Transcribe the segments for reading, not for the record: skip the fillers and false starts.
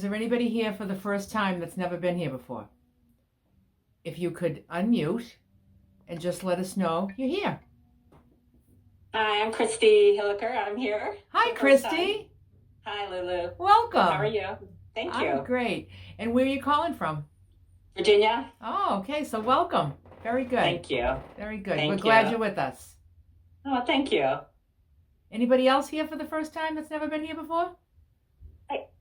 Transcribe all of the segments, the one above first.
there anybody here for the first time that's never been here before? If you could unmute and just let us know you're here. Hi, I'm Christy Hilliker. I'm here. Hi, Christy. Hi, Lulu. Welcome. How are you? Thank you. I'm great. And where are you calling from? Virginia. Oh, okay. So welcome. Very good. Thank you. Very good. Thank We're glad you. you're with us. Oh, thank you. Anybody else here for the first time that's never been here before?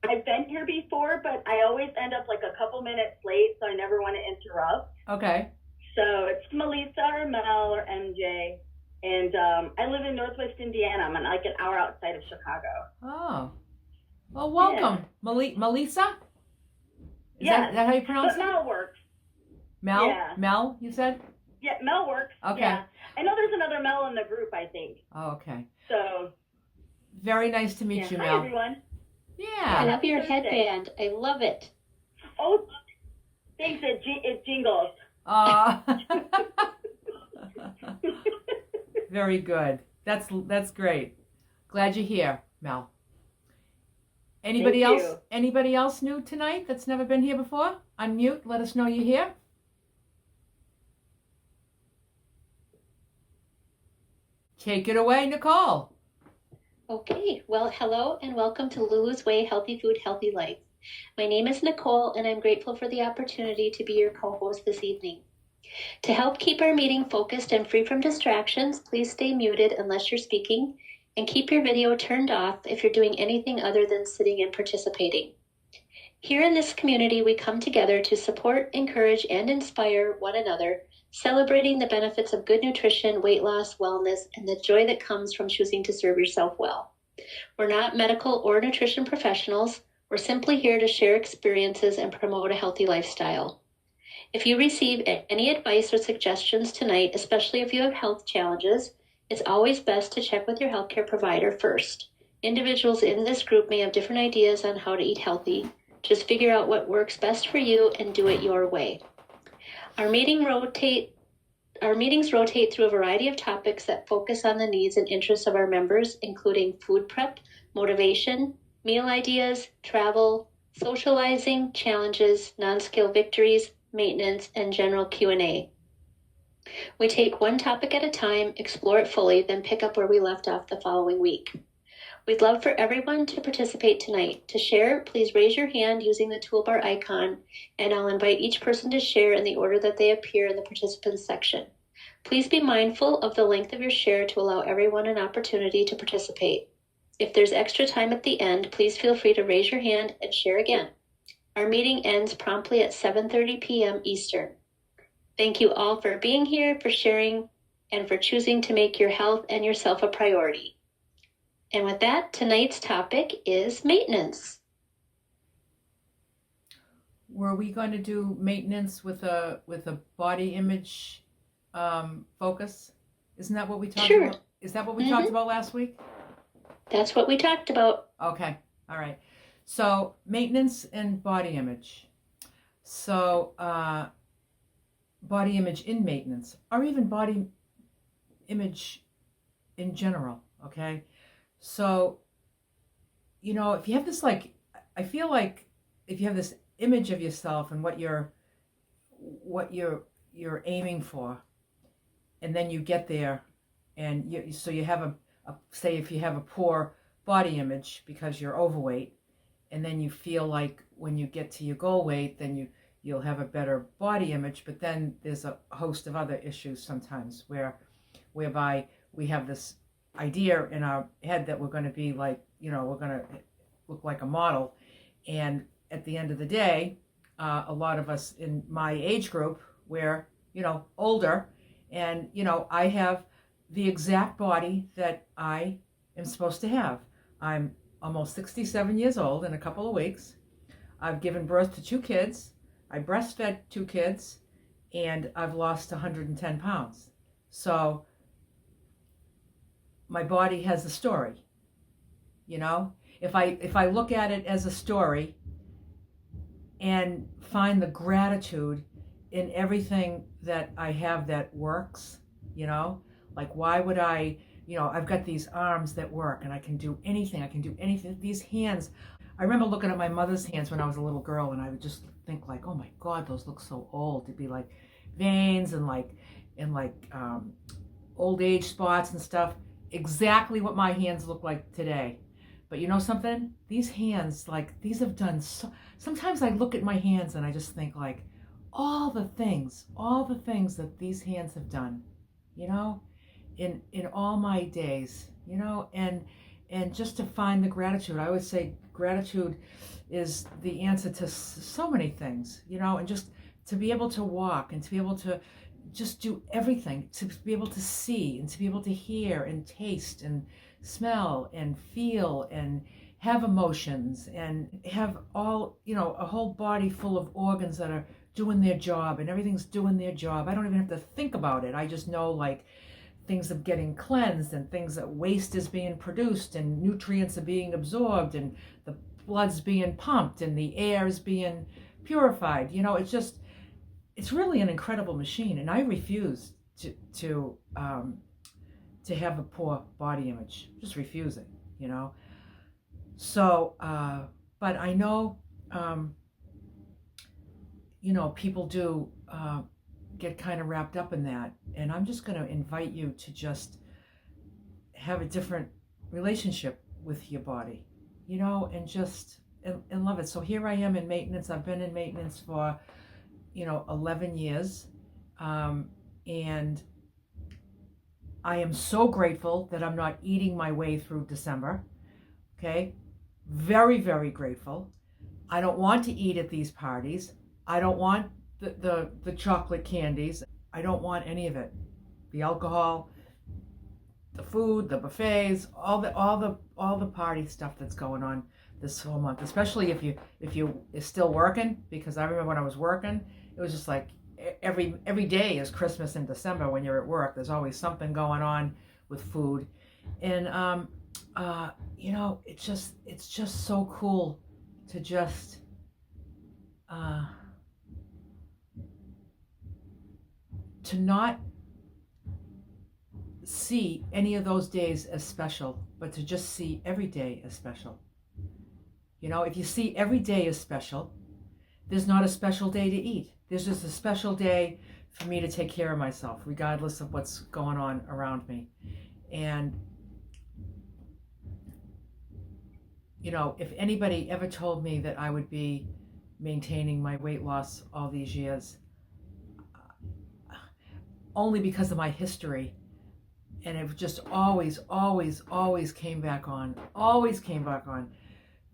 I've been here before, but I always end up like a couple minutes late, so I never want to interrupt. Okay. So it's Melissa or Mel or MJ, and I live in Northwest Indiana. I'm like an hour outside of Chicago. Oh. Well, welcome. Yeah. Melissa? Is that how you pronounce it? But Mel works. Mel? Yeah. Mel, you said? Yeah, Mel works. Okay. Yeah. I know there's another Mel in the group, I think. Oh, okay. So. Very nice to meet you, Mel. Hi, everyone. Yeah. I love your headband. I love it. Oh, thanks. It jingles. Very good. That's great. Glad you're here, Mel. Anybody else? Anybody else new tonight that's never been here before? Unmute. Let us know you're here. Take it away, Nicole. Okay, well, hello and welcome to Lulu's Way Healthy Food, Healthy Life. My name is Nicole, and I'm grateful for the opportunity to be your co-host this evening. To help keep our meeting focused and free from distractions, please stay muted unless you're speaking, and keep your video turned off if you're doing anything other than sitting and participating. Here in this community, we come together to support, encourage, and inspire one another, celebrating the benefits of good nutrition, weight loss, wellness, and the joy that comes from choosing to serve yourself well. We're not medical or nutrition professionals. We're simply here to share experiences and promote a healthy lifestyle. If you receive any advice or suggestions tonight, especially if you have health challenges, it's always best to check with your healthcare provider first. Individuals in this group may have different ideas on how to eat healthy. Just figure out what works best for you and do it your way. Our meetings rotate through a variety of topics that focus on the needs and interests of our members, including food prep, motivation, meal ideas, travel, socializing, challenges, non-skill victories, maintenance, and general Q&A. We take one topic at a time, explore it fully, then pick up where we left off the following week. We'd love for everyone to participate tonight. To share, please raise your hand using the toolbar icon, and I'll invite each person to share in the order that they appear in the participants section. Please be mindful of the length of your share to allow everyone an opportunity to participate. If there's extra time at the end, please feel free to raise your hand and share again. Our meeting ends promptly at 7:30 p.m. Eastern. Thank you all for being here, for sharing, and for choosing to make your health and yourself a priority. And with that, tonight's topic is maintenance. Were we going to do maintenance with a body image focus? Isn't that what we talked about? Is that what we talked about last week? That's what we talked about. Okay. All right. So maintenance and body image. So body image in maintenance, or even body image in general. Okay. So, you know, if you have this, like, I feel like if you have this image of yourself and what you're aiming for, and then you get there, and you have a say if you have a poor body image because you're overweight, and then you feel like when you get to your goal weight, then you'll have a better body image, but then there's a host of other issues sometimes whereby we have this idea in our head that we're going to be like, you know, we're going to look like a model. And at the end of the day, a lot of us in my age group, we're, you know, older, and, you know, I have the exact body that I am supposed to have. I'm almost 67 years old in a couple of weeks. I've given birth to 2 kids. I breastfed 2 kids, and I've lost 110 pounds. So my body has a story, you know. If I look at it as a story and find the gratitude in everything that I have that works, you know, like why would I, you know, I've got these arms that work and I can do anything. These hands, I remember looking at my mother's hands when I was a little girl, and I would just think like, oh my God, those look so old. To be like veins and old age spots and stuff. Exactly what my hands look like today. But you know something? These hands, like, these have done so. Sometimes I look at my hands and I just think like, all the things that these hands have done, you know, in all my days, you know, and just to find the gratitude. I would say gratitude is the answer to so many things, you know, and just to be able to walk and to be able to just do everything, to be able to see and to be able to hear and taste and smell and feel and have emotions and have all, you know, a whole body full of organs that are doing their job, and everything's doing their job. I don't even have to think about it. I just know like things are getting cleansed and things that waste is being produced and nutrients are being absorbed and the blood's being pumped and the air is being purified. You know, it's really an incredible machine, and I refuse to have a poor body image. Just refusing, you know. So, but I know, you know, people do get kind of wrapped up in that, and I'm just going to invite you to just have a different relationship with your body, you know, and just and love it. So here I am in maintenance. I've been in maintenance for, you know, 11 years, and I am so grateful that I'm not eating my way through December. Okay, very, very grateful. I don't want to eat at these parties. I don't want the chocolate candies. I don't want any of it. The alcohol, the food, the buffets, all the party stuff that's going on this whole month. Especially if you is still working, because I remember when I was working, it was just like every day is Christmas in December when you're at work. There's always something going on with food, and you know, it's just so cool to just to not see any of those days as special, but to just see every day as special. You know, if you see every day as special, there's not a special day to eat. There's just a special day for me to take care of myself, regardless of what's going on around me. And, you know, if anybody ever told me that I would be maintaining my weight loss all these years, only because of my history, and it just always came back on,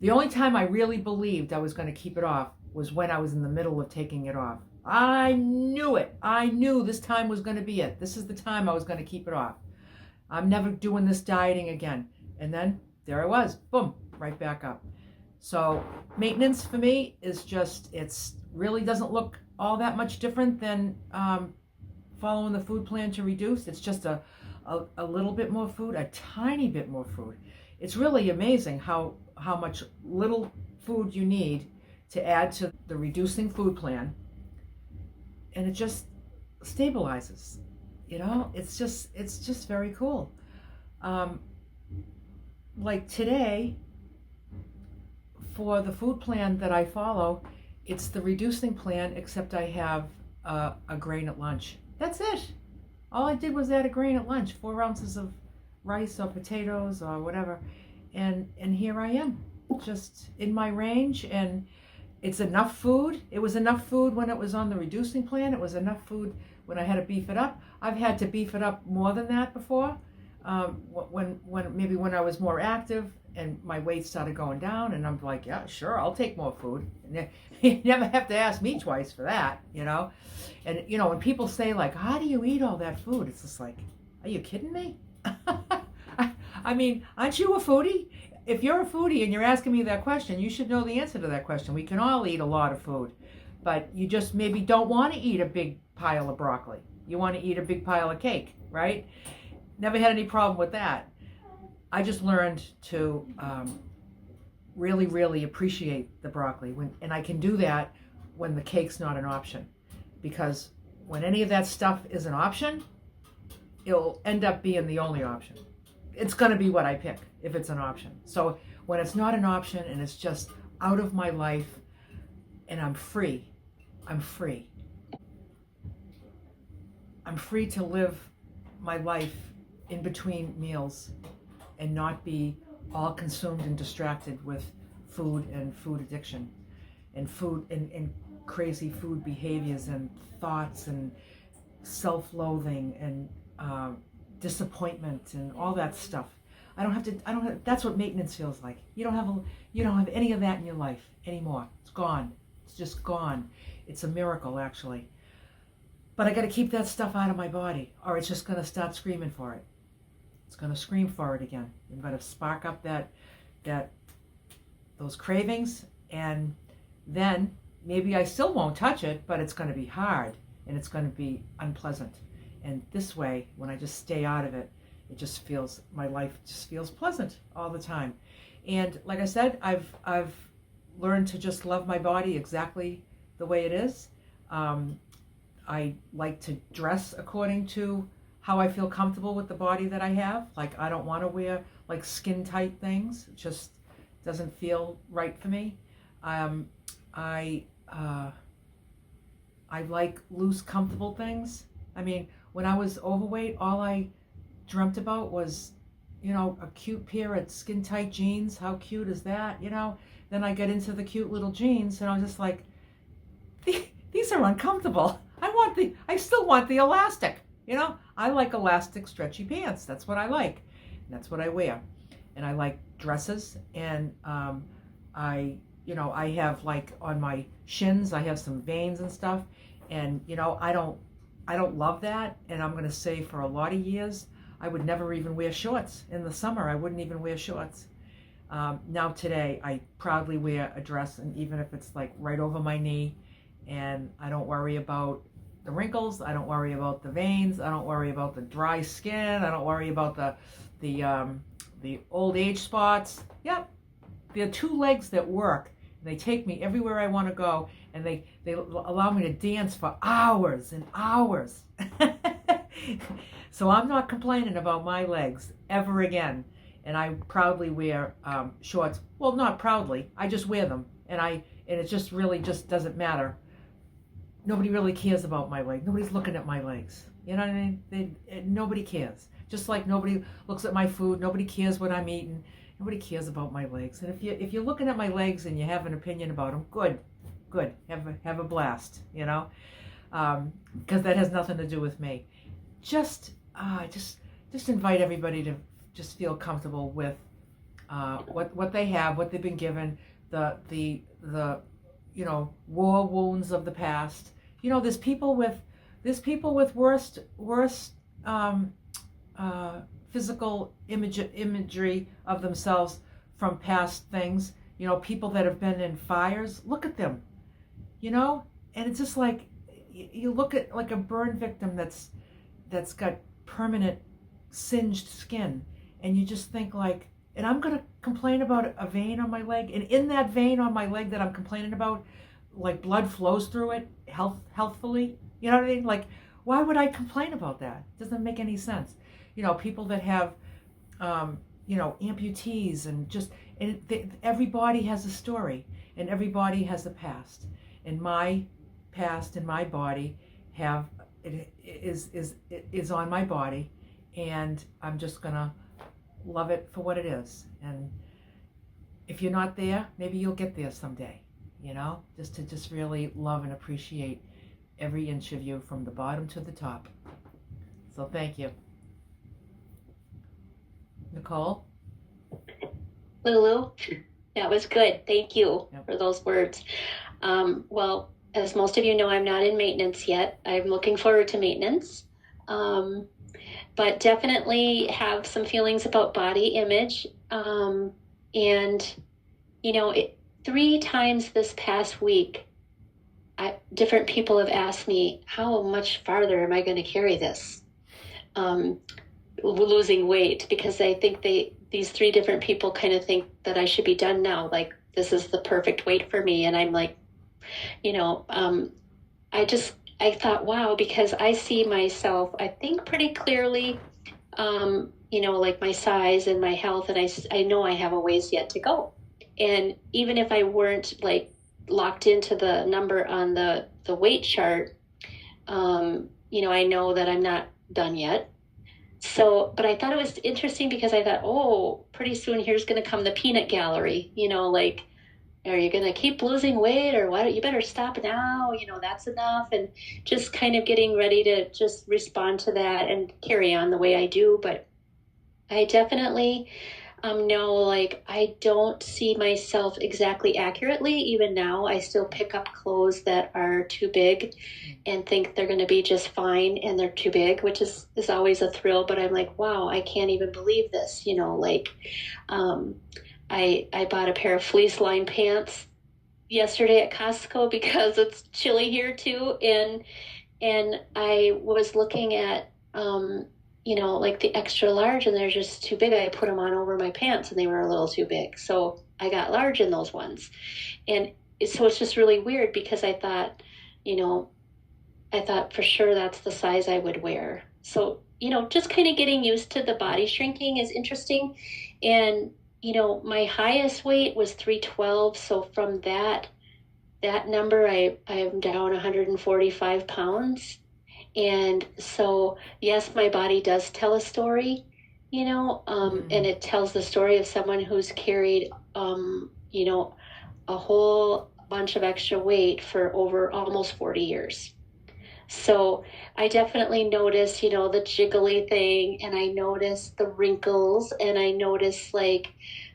The only time I really believed I was going to keep it off was when I was in the middle of taking it off. I knew it. I knew this time was going to be it. This is the time I was going to keep it off. I'm never doing this dieting again. And then there I was, boom, right back up. So maintenance for me is just, it's really doesn't look all that much different than following the food plan to reduce. It's just a little bit more food, a tiny bit more food. It's really amazing how much little food you need to add to the reducing food plan, and it just stabilizes. You know, it's just very cool. Like today, for the food plan that I follow, it's the reducing plan, except I have a grain at lunch. That's it. All I did was add a grain at lunch, 4 ounces of rice or potatoes or whatever, and here I am, just in my range, and it's enough food. It was enough food when it was on the reducing plan. It was enough food when I had to beef it up. I've had to beef it up more than that before, when I was more active and my weight started going down, and I'm like, yeah, sure, I'll take more food. And you never have to ask me twice for that, you know. And you know, when people say like, how do you eat all that food? It's just like, are you kidding me? I mean, aren't you a foodie? If you're a foodie and you're asking me that question, you should know the answer to that question. We can all eat a lot of food, but you just maybe don't want to eat a big pile of broccoli. You want to eat a big pile of cake, right? Never had any problem with that. I just learned to really, really appreciate the broccoli, and I can do that when the cake's not an option, because when any of that stuff is an option, it'll end up being the only option. It's going to be what I pick if it's an option. So when it's not an option and it's just out of my life and I'm free. I'm free to live my life in between meals and not be all consumed and distracted with food and food addiction and food and crazy food behaviors and thoughts and self-loathing and disappointment and all that stuff. I don't have, that's what maintenance feels like. You don't have any of that in your life anymore. It's gone. It's just gone. It's a miracle, actually. But I got to keep that stuff out of my body, or it's just going to start screaming for it. It's going to scream for it again. I'm going to spark up those cravings, and then maybe I still won't touch it, but it's going to be hard and it's going to be unpleasant. And this way, when I just stay out of it, my life just feels pleasant all the time. And like I said, I've learned to just love my body exactly the way it is. I like to dress according to how I feel comfortable with the body that I have. Like, I don't want to wear like skin tight things. It just doesn't feel right for me. I like loose, comfortable things. I mean, when I was overweight, all I dreamt about was, a cute pair of skin tight jeans. How cute is that? Then I get into the cute little jeans and I was just like, these are uncomfortable. I still want the elastic. I like elastic, stretchy pants. That's what I like. And that's what I wear. And I like dresses. And I have like on my shins, I have some veins and stuff. And I don't love that. And I'm going to say for a lot of years, I would never even wear shorts. In the summer, I wouldn't even wear shorts. Now today, I proudly wear a dress, and even if it's like right over my knee, and I don't worry about the wrinkles, I don't worry about the veins, I don't worry about the dry skin, I don't worry about the old age spots. Yep, there are two legs that work. They take me everywhere I want to go, and they allow me to dance for hours and hours. So I'm not complaining about my legs ever again. And I proudly wear shorts. Well, not proudly. I just wear them, and it just really just doesn't matter. Nobody really cares about my legs. Nobody's looking at my legs. You know what I mean? Nobody cares. Just like nobody looks at my food. Nobody cares what I'm eating. Nobody cares about my legs. And if you're looking at my legs and you have an opinion about them, good. Have a blast. Because that has nothing to do with me. Just invite everybody to just feel comfortable with what they have, what they've been given, the war wounds of the past. There's people with worse physical imagery of themselves from past things. People that have been in fires. Look at them, and it's just like you look at like a burn victim that's got permanent singed skin, and you just think like, and I'm gonna complain about a vein on my leg, and in that vein on my leg that I'm complaining about, like blood flows through it healthfully. You know what I mean? Like, why would I complain about that? It doesn't make any sense. People that have amputees, and everybody has a story, and everybody has a past, and my past and my body is on my body, and I'm just gonna love it for what it is. And if you're not there, maybe you'll get there someday. Just really love and appreciate every inch of you from the bottom to the top. So thank you. Nicole? Lulu, that was good. Thank you Yep. for those words. Well, as most of you know, I'm not in maintenance yet. I'm looking forward to maintenance. But definitely have some feelings about body image. And, 3 times this past week, different people have asked me, how much farther am I going to carry this? Losing weight, because I think these 3 different people kind of think that I should be done now. Like, this is the perfect weight for me. And I'm like, I thought, wow, because I see myself, I think pretty clearly, like my size and my health, and I know I have a ways yet to go. And even if I weren't like locked into the number on the weight chart, I know that I'm not done yet. So, but I thought it was interesting because I thought, oh, pretty soon here's going to come the peanut gallery, like, are you going to keep losing weight or what? You better stop now. That's enough. And just kind of getting ready to just respond to that and carry on the way I do. But I definitely know, like, I don't see myself exactly accurately. Even now, I still pick up clothes that are too big and think they're going to be just fine, and they're too big, which is always a thrill. But I'm like, wow, I can't even believe this. I bought a pair of fleece lined pants yesterday at Costco because it's chilly here too, and I was looking at like the extra large, and they're just too big. I put them on over my pants, and they were a little too big, so I got large in those ones. And so it's just really weird because I thought for sure that's the size I would wear. So just kind of getting used to the body shrinking is interesting. And my highest weight was 312. So from that number, I'm down 145 pounds. And so, yes, my body does tell a story, and it tells the story of someone who's carried, a whole bunch of extra weight for over almost 40 years. So I definitely notice, the jiggly thing, and I notice the wrinkles, and I notice like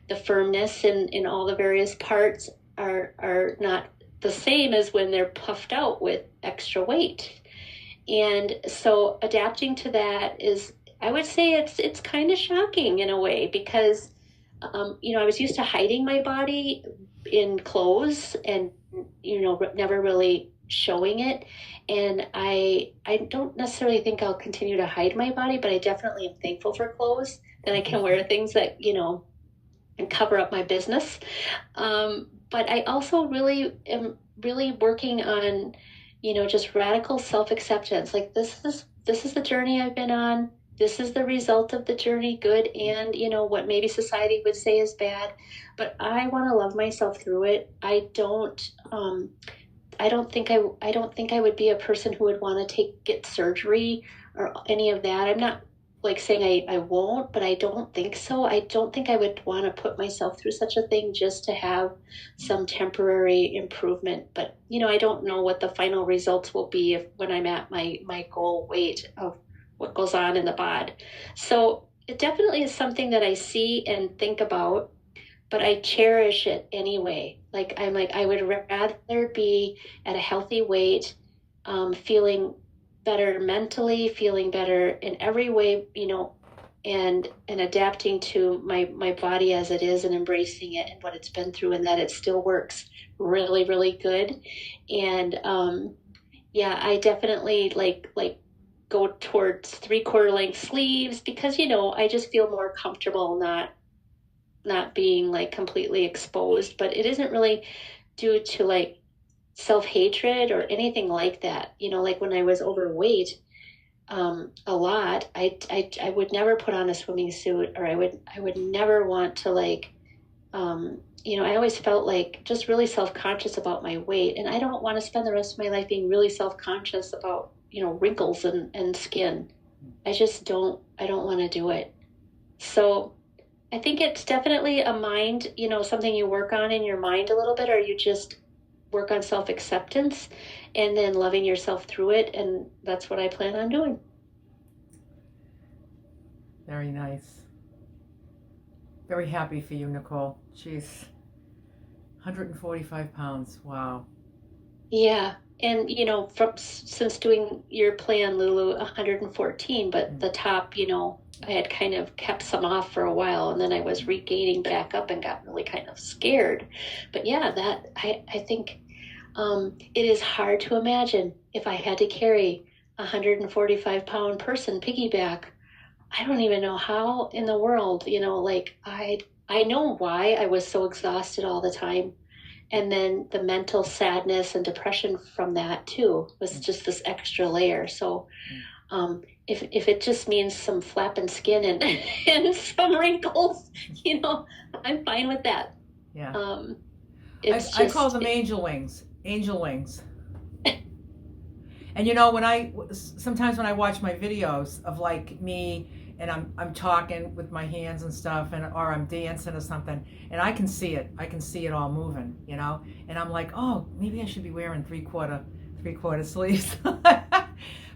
the firmness in all the various parts are not the same as when they're puffed out with extra weight. And so adapting to that is, I would say it's kind of shocking in a way because, I was used to hiding my body in clothes and, never really showing it. And I don't necessarily think I'll continue to hide my body, but I definitely am thankful for clothes that I can wear things that, and cover up my business. But I also really am really working on, just radical self-acceptance. Like this is the journey I've been on. This is the result of the journey, good and, what maybe society would say is bad. But I want to love myself through it. I don't think I would be a person who would want to get surgery or any of that. I'm not like saying I won't, but I don't think so. I don't think I would want to put myself through such a thing just to have some temporary improvement. But, I don't know what the final results will be when I'm at my goal weight of what goes on in the bod. So it definitely is something that I see and think about, but I cherish it anyway. Like, I'm like, I would rather be at a healthy weight, feeling better mentally, feeling better in every way, and adapting to my body as it is and embracing it and what it's been through, and that it still works really, really good. And I definitely like go towards 3/4 length sleeves because I just feel more comfortable not being like completely exposed. But it isn't really due to like self-hatred or anything like that. Like when I was overweight a lot, I would never put on a swimming suit, or I would never want to like I always felt like just really self-conscious about my weight, and I don't want to spend the rest of my life being really self-conscious about wrinkles and skin. I don't want to do it. So I think it's definitely a mind, something you work on in your mind a little bit, or you just work on self-acceptance and then loving yourself through it. And that's what I plan on doing. Very nice. Very happy for you, Nicole. Jeez. 145 pounds. Wow. Yeah. And, since doing your plan, Lulu, 114, but the top, I had kind of kept some off for a while, and then I was regaining back up and got really kind of scared. But yeah, that I think it is hard to imagine if I had to carry a 145-pound person piggyback. I don't even know how in the world, I know why I was so exhausted all the time. And then the mental sadness and depression from that too was just this extra layer. So If it just means some flapping skin and and some wrinkles, I'm fine with that. Yeah. I call them angel wings. Angel wings. And sometimes when I watch my videos of like me and I'm talking with my hands and stuff, or I'm dancing or something, and I can see it. I can see it all moving, and I'm like, oh, maybe I should be wearing three-quarter sleeves.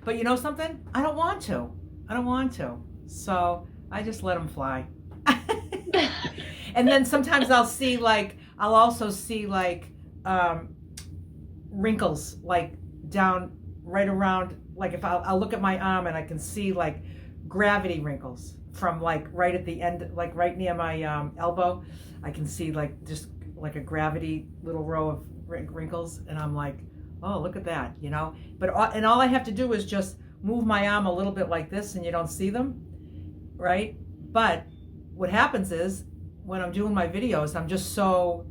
But you know something? I don't want to. So I just let them fly. And then sometimes I'll also see wrinkles like down right around, like if I'll look at my arm and I can see like gravity wrinkles from like right at the end, like right near my elbow. I can see like just like a gravity little row of wrinkles, and I'm like, oh, look at that, But all I have to do is just move my arm a little bit like this, and you don't see them, right? But what happens is when I'm doing my videos, I'm just so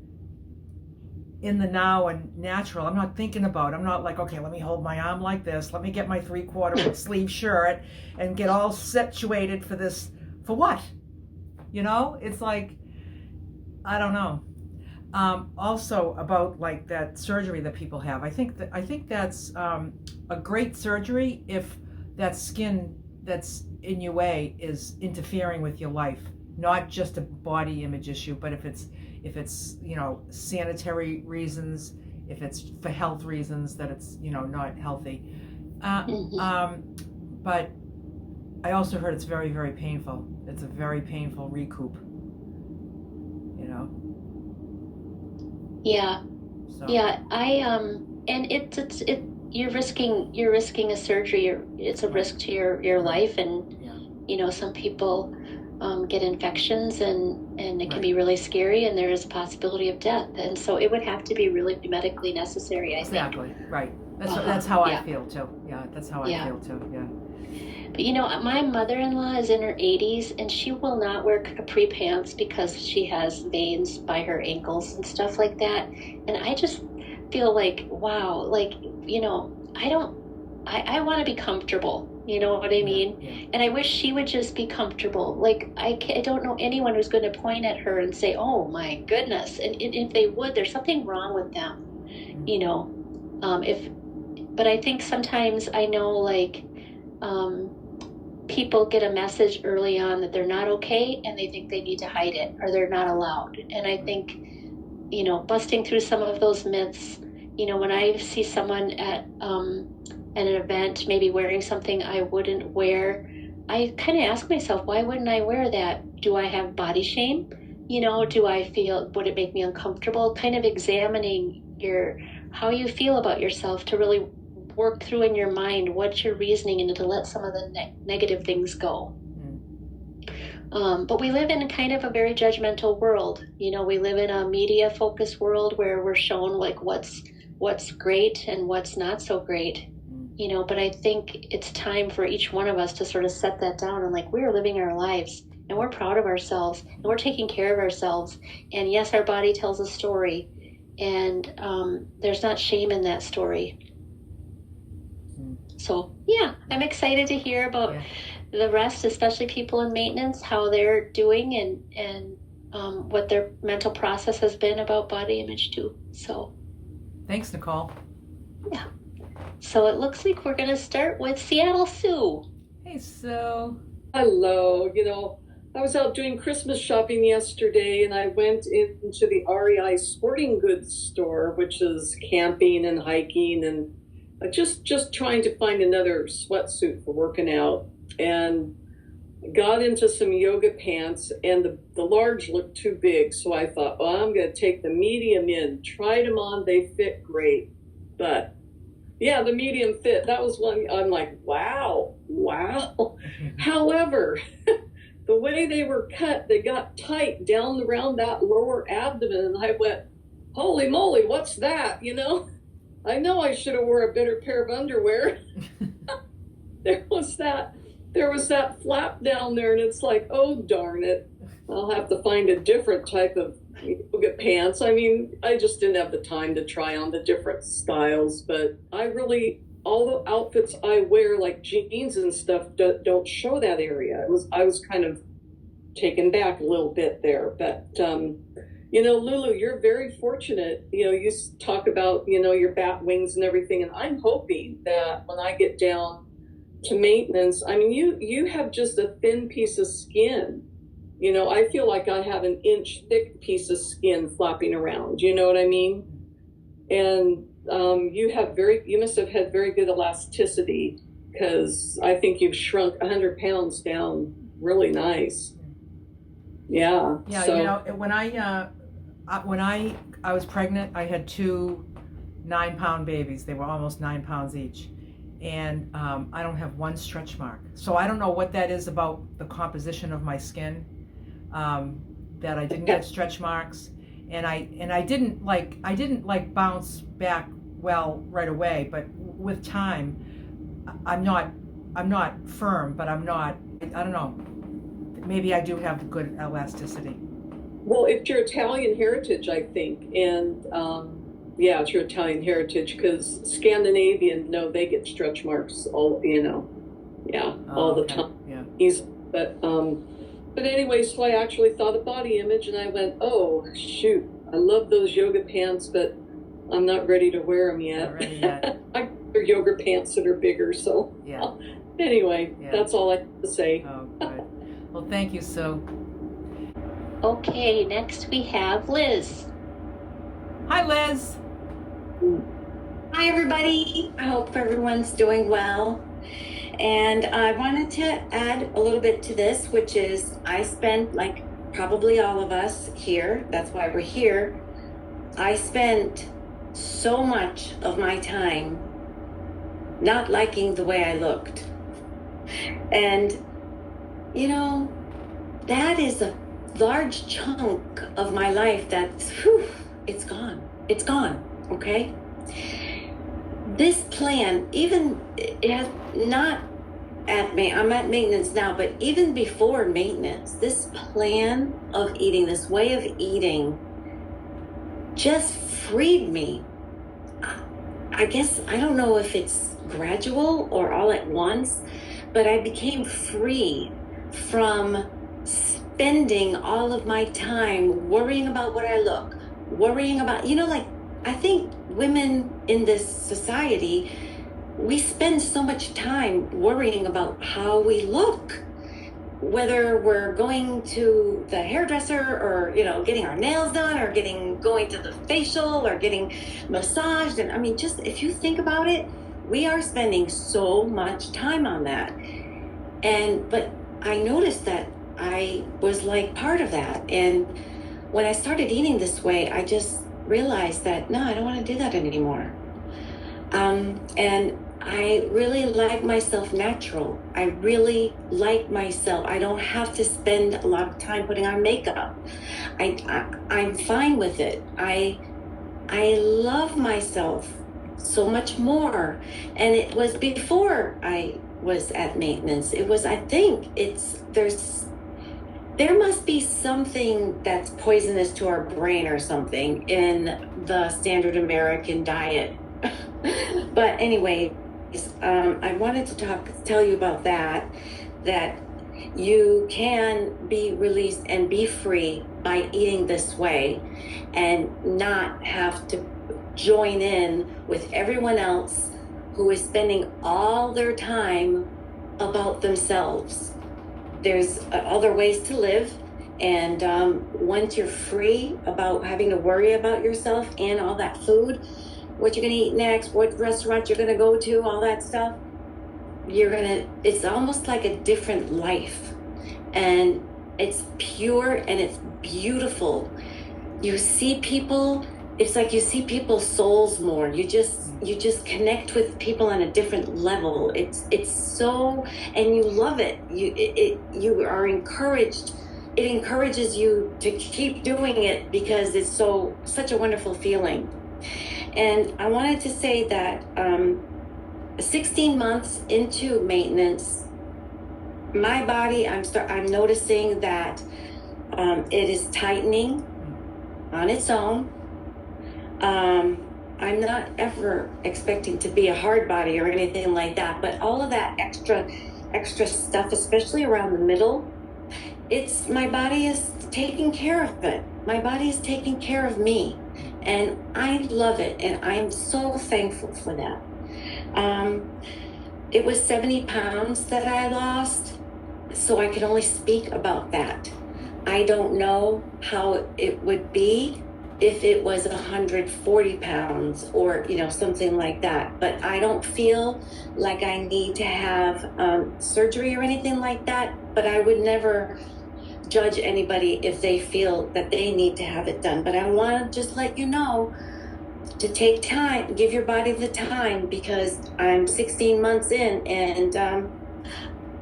in the now and natural. I'm not thinking about it. I'm not like, okay, let me hold my arm like this. Let me get my three-quarter sleeve shirt and get all situated for this. For what? It's like, I don't know. Also about like that surgery that people have. I think that's a great surgery if that skin that's in your way is interfering with your life, not just a body image issue, but if it's sanitary reasons, if it's for health reasons that it's not healthy. But I also heard it's very, very painful. It's a very painful recoup. Yeah. So. Yeah. And you're risking a surgery. It's a risk to your life, and some people get infections, and it can be really scary, and there is a possibility of death, and so it would have to be really medically necessary, I think. Exactly, right. That's how I feel too. Yeah, that's how I feel too. Yeah. But my mother-in-law is in her 80s, and she will not wear capri pants because she has veins by her ankles and stuff like that. And I just feel like, wow, like, I want to be comfortable. You know what I mean? Yeah. And I wish she would just be comfortable. Like, I don't know anyone who's going to point at her and say, oh my goodness. And if they would, there's something wrong with them, but I think sometimes I know, like, people get a message early on that they're not okay, and they think they need to hide it, or they're not allowed. And I think, busting through some of those myths, when I see someone at an event maybe wearing something I wouldn't wear, I kind of ask myself, why wouldn't I wear that? Do I have body shame? Do I feel, would it make me uncomfortable? Kind of examining how you feel about yourself, to really work through in your mind what's your reasoning, and to let some of the negative things go. But we live in kind of a very judgmental world. We live in a media focused world where we're shown like what's great and what's not so great. But I think it's time for each one of us to sort of set that down, and like, we're living our lives, and we're proud of ourselves, and we're taking care of ourselves. And yes, our body tells a story, and there's not shame in that story. So yeah, I'm excited to hear about the rest, especially people in maintenance, how they're doing, and what their mental process has been about body image too. So thanks, Nicole. Yeah. So it looks like we're going to start with Seattle Sue. Hey, Sue. Hello. I was out doing Christmas shopping yesterday, and I went into the REI sporting goods store, which is camping and hiking, and just trying to find another sweatsuit for working out, and got into some yoga pants, and the large looked too big, so I thought, well, I'm going to take the medium in. Tried them on, they fit great, but yeah, the medium fit. That was one. I'm like, wow. However, the way they were cut, they got tight down around that lower abdomen, and I went, holy moly, what's that? I know I should have wore a better pair of underwear. There was that flap down there, and it's like, oh darn it, I'll have to find a different type of yoga pants. I mean, I just didn't have the time to try on the different styles, but I really all the outfits I wear, like jeans and stuff, don't show that area. I was kind of taken back a little bit there, but Lulu, you're very fortunate. You talk about your bat wings and everything, and I'm hoping that when I get down to maintenance, I mean, you have just a thin piece of skin. I feel like I have an inch thick piece of skin flopping around. You know what I mean? And you must have had very good elasticity, because I think you've shrunk 100 pounds down really nice. Yeah. Yeah, So, when I was pregnant, I had two 9-pound babies. They were almost 9 pounds each, and I don't have one stretch mark. So I don't know what that is about the composition of my skin, that I didn't get stretch marks, and I didn't like bounce back well right away. But with time, I'm not firm, but I'm not. I don't know. Maybe I do have good elasticity. well, it's your Italian heritage, I think, and yeah, it's your Italian heritage, because Scandinavian, no, they get stretch marks all all the Okay. time. Yeah. But anyway, so I actually thought of body image, and I went, oh shoot, I love those yoga pants, but I'm not ready to wear them yet. Not ready yet. I wear yoga pants that are bigger, so Yeah. anyway, Yeah. that's all I have to say. Oh, good. Well, thank you, Sue. Okay, next we have Liz. Hi, Liz. Hi, everybody. I hope everyone's doing well. And I wanted to add a little bit to this, which is I spent, like probably all of us here, that's why we're here, I spent so much of my time not liking the way I looked. And, that is a large chunk of my life that's, it's gone. It's gone, okay? This plan, even it has not I'm at maintenance now, but even before maintenance, this plan of eating, this way of eating, just freed me. I guess, I don't know if it's gradual or all at once, but I became free from spending all of my time worrying about what I look, worrying about, I think women in this society, we spend so much time worrying about how we look, whether we're going to the hairdresser or, getting our nails done or going to the facial or getting massaged. And I mean, just if you think about it, we are spending so much time on that. But I noticed that I was like part of that. And when I started eating this way, I just realized that, no, I don't want to do that anymore. And I really like myself natural. I really like myself. I don't have to spend a lot of time putting on makeup. I'm fine with it. I love myself so much more. And it was before I was at maintenance. It was, I think there must be something that's poisonous to our brain or something in the standard American diet. But anyway, I wanted to tell you about that you can be released and be free by eating this way and not have to join in with everyone else who is spending all their time about themselves. There's other ways to live, and once you're free about having to worry about yourself and all that food, what you're gonna eat next, what restaurant you're gonna go to, all that stuff, it's almost like a different life. And it's pure and it's beautiful. You see people, it's like you see people's souls more. You just connect with people on a different level. It's so, and you love it. You are encouraged. It encourages you to keep doing it because it's such a wonderful feeling. And I wanted to say that 16 months into maintenance, my body, I'm noticing that it is tightening on its own. I'm not ever expecting to be a hard body or anything like that, but all of that extra stuff, especially around the middle, it's my body is taking care of it. My body is taking care of me, and I love it, and I'm so thankful for that. It was 70 pounds that I lost, so I can only speak about that. I don't know how it would be if it was 140 pounds or, something like that. But I don't feel like I need to have surgery or anything like that. But I would never judge anybody if they feel that they need to have it done. But I want to just let you know to take time, give your body the time, because I'm 16 months in, and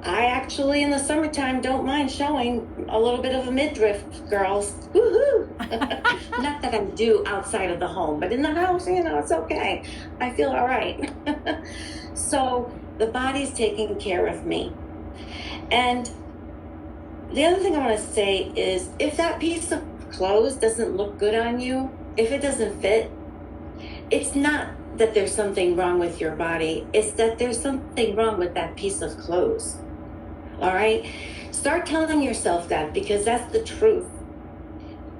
I actually in the summertime don't mind showing a little bit of a midriff, girls. Woohoo! Not that I do outside of the home, but in the house, it's okay. I feel all right. So the body's taking care of me. And the other thing I want to say is, if that piece of clothes doesn't look good on you, if it doesn't fit, it's not that there's something wrong with your body. It's that there's something wrong with that piece of clothes. All right? Start telling yourself that, because that's the truth.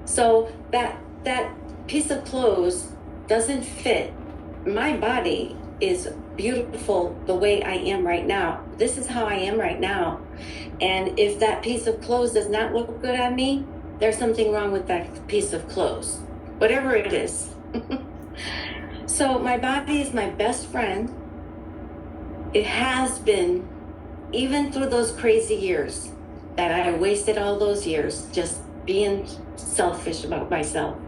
So that piece of clothes doesn't fit. My body is beautiful the way I am right now. This is how I am right now. And if that piece of clothes does not look good on me, there's something wrong with that piece of clothes, whatever it is. So my body is my best friend. It has been, even through those crazy years that I wasted all those years just being selfish about myself.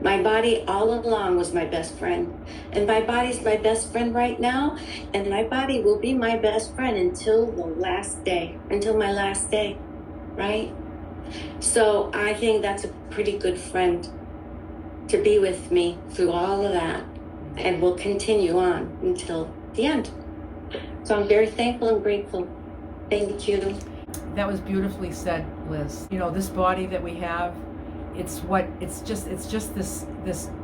My body all along was my best friend. And my body's my best friend right now. And my body will be my best friend until the last day, until my last day, right? So I think that's a pretty good friend to be with me through all of that. And will continue on until the end. So I'm very thankful and grateful. Thank you. That was beautifully said, Liz. This body that we have, it's just this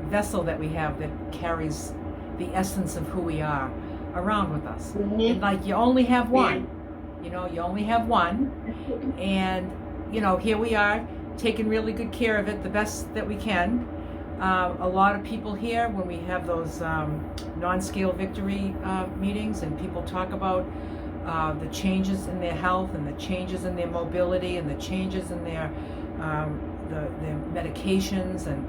vessel that we have that carries the essence of who we are around with us. Mm-hmm. And like, you only have one. You only have one. And here we are taking really good care of it the best that we can. A lot of people here, when we have those non-scale victory meetings, and people talk about the changes in their health and the changes in their mobility and the changes in their medications and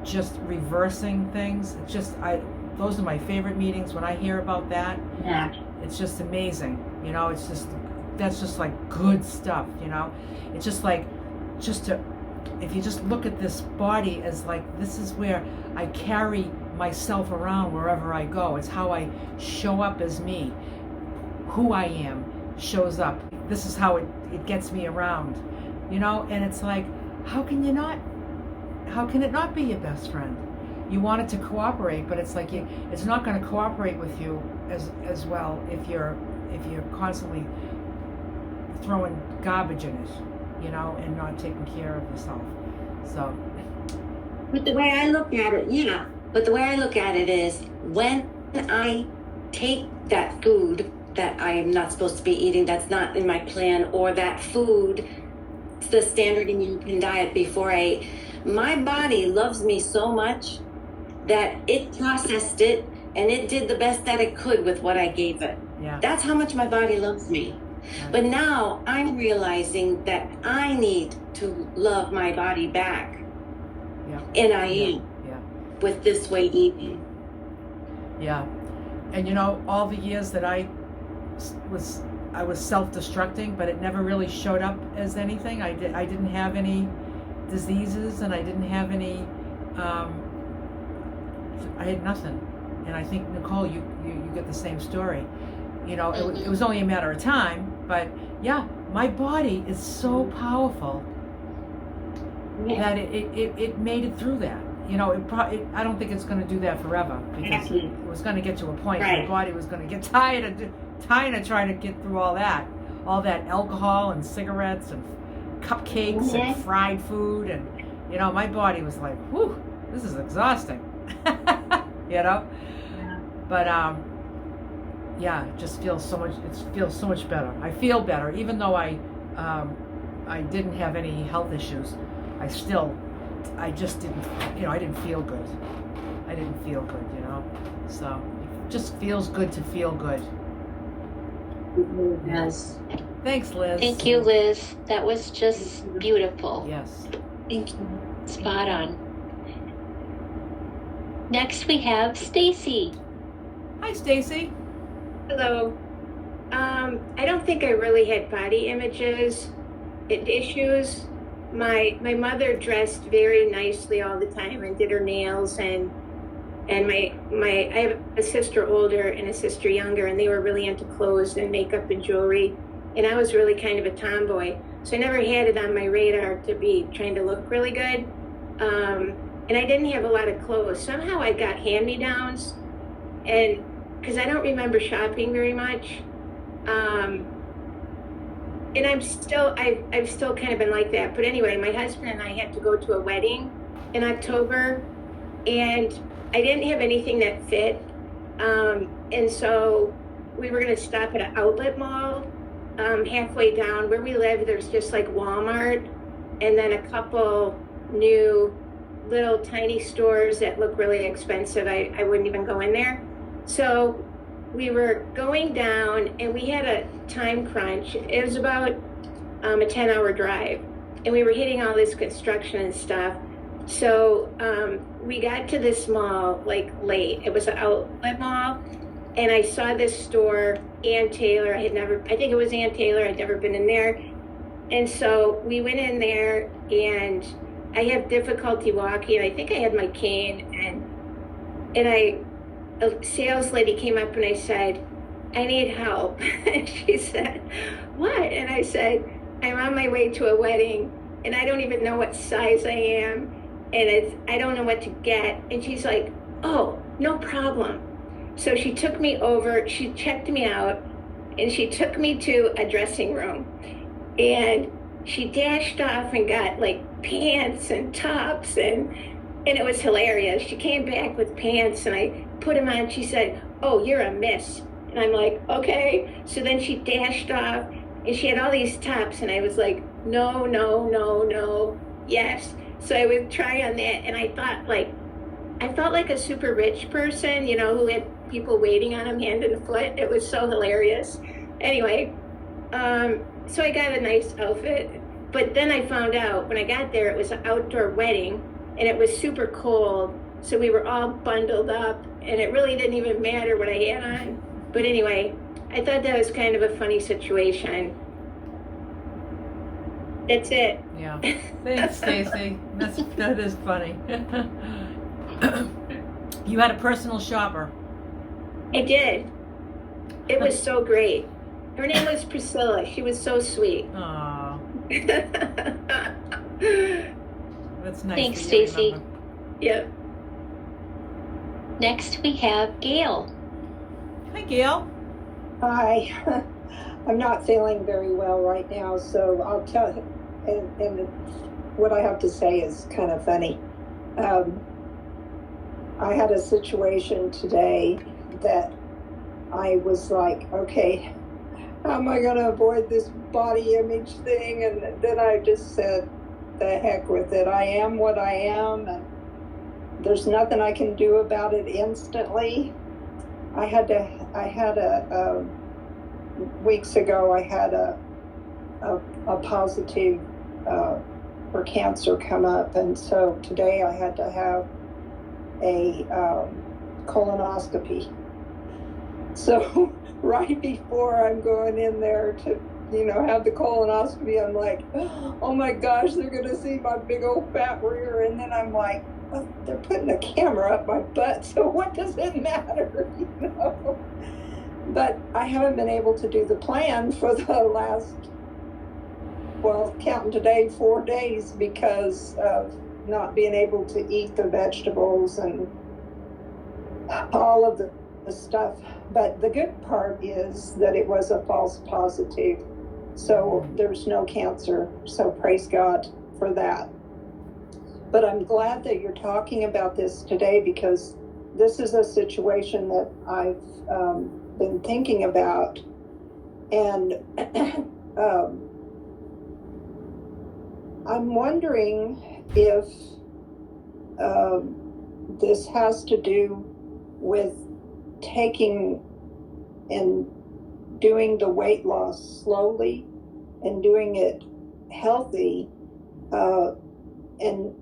just reversing things. It's just, those are my favorite meetings. When I hear about that, it's just amazing. That's just like good stuff. It's just like, if you just look at this body as like, this is where I carry myself around wherever I go. It's how I show up as me. Who I am shows up. This is how it gets me around, and it's like, how can it not be your best friend? You want it to cooperate, but it's like it's not going to cooperate with you as well if you're constantly throwing garbage in it. And not taking care of yourself. So. But the way I look at it, but the way I look at it is, when I take that food that I am not supposed to be eating, that's not in my plan, or that food, the standard American diet before I ate, my body loves me so much that it processed it and it did the best that it could with what I gave it. Yeah. That's how much my body loves me. But now I'm realizing that I need to love my body back. Yeah. And I am. Yeah. With this way eating. Yeah. And all the years that I was self-destructing, but it never really showed up as anything. I didn't have any diseases, and I didn't have any, I had nothing. And I think, Nicole, you get the same story. It was only a matter of time, but yeah, my body is so powerful that it made it through that. I don't think it's going to do that forever, because it was going to get to a point where my body was going to get tired of trying to get through all that alcohol and cigarettes and cupcakes and fried food, and my body was like, whew, this is exhausting. you know. But yeah, it just feels so much. It feels so much better. I feel better, even though I didn't have any health issues. I just didn't. I didn't feel good. I didn't feel good. So it just feels good to feel good. Yes. Thanks, Liz. Thank you, Liz. That was just beautiful. Yes. Thank you. Spot on. Next we have Stacy. Hi, Stacy. Hello. I don't think I really had body issues. My mother dressed very nicely all the time and did her nails, and I have a sister older and a sister younger, and they were really into clothes and makeup and jewelry, and I was really kind of a tomboy, so I never had it on my radar to be trying to look really good. And I didn't have a lot of clothes. Somehow I got hand-me-downs, and because I don't remember shopping very much. And I've still kind of been like that. But anyway, my husband and I had to go to a wedding in October, and I didn't have anything that fit. And so we were going to stop at an outlet mall. Halfway down where we live, there's just like Walmart, and then a couple new little tiny stores that look really expensive. I wouldn't even go in there. So we were going down, and we had a time crunch. It was about a 10-hour drive, and we were hitting all this construction and stuff. So we got to this mall like late. It was an outlet mall, and I saw this store, Ann Taylor. I think it was Ann Taylor. I'd never been in there. And so we went in there, and I have difficulty walking. I think I had my cane, and a sales lady came up, and I said, I need help. And she said, what? And I said, I'm on my way to a wedding, and I don't even know what size I am, and I don't know what to get. And she's like, oh, no problem. So she took me over, she checked me out, and she took me to a dressing room, and she dashed off and got like pants and tops, and it was hilarious. She came back with pants, and I put them on. She said, oh, you're a miss. And I'm like, okay. So then she dashed off, and she had all these tops, and I was like, no, no, no, no, yes. So I would try on that, and I felt like a super rich person, who had people waiting on him hand and foot. It was so hilarious. Anyway, so I got a nice outfit, but then I found out when I got there, it was an outdoor wedding, and it was super cold. So we were all bundled up, and it really didn't even matter what I had on. But anyway, I thought that was kind of a funny situation. That's it. Yeah. Thanks, Stacy. That is funny. You had a personal shopper. I did. It was so great. Her name was Priscilla. She was so sweet. Aw, that's nice. Thanks, that you Stacy. remember. Yep. Next we have Gail. Hi, Gail. Hi. I'm not feeling very well right now, so I'll tell you, and what I have to say is kind of funny. I had a situation today that I was like, okay, how am I going to avoid this body image thing? And then I just said, the heck with it. I am what I am, and there's nothing I can do about it instantly. Weeks ago, I had a positive for cancer come up, and so today I had to have a colonoscopy. So right before I'm going in there to, have the colonoscopy, I'm like, oh my gosh, they're gonna see my big old fat rear, and then I'm like, oh, they're putting a camera up my butt, so what does it matter, But I haven't been able to do the plan for the last, counting today, 4 days because of not being able to eat the vegetables and all of the stuff. But the good part is that it was a false positive, so there's no cancer, so praise God for that. But I'm glad that you're talking about this today because this is a situation that I've been thinking about, and I'm wondering if this has to do with taking and doing the weight loss slowly and doing it healthy, and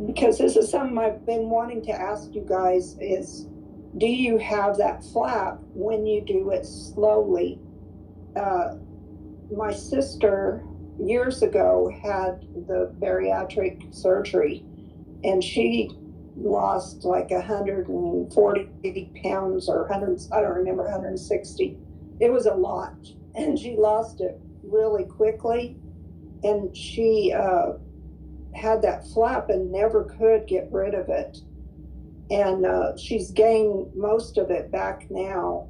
because this is something I've been wanting to ask you guys is, do you have that flap when you do it slowly? My sister years ago had the bariatric surgery, and she lost like 140 pounds or 100, I don't remember, 160. It was a lot, and she lost it really quickly, and she had that flap and never could get rid of it. And she's gained most of it back now,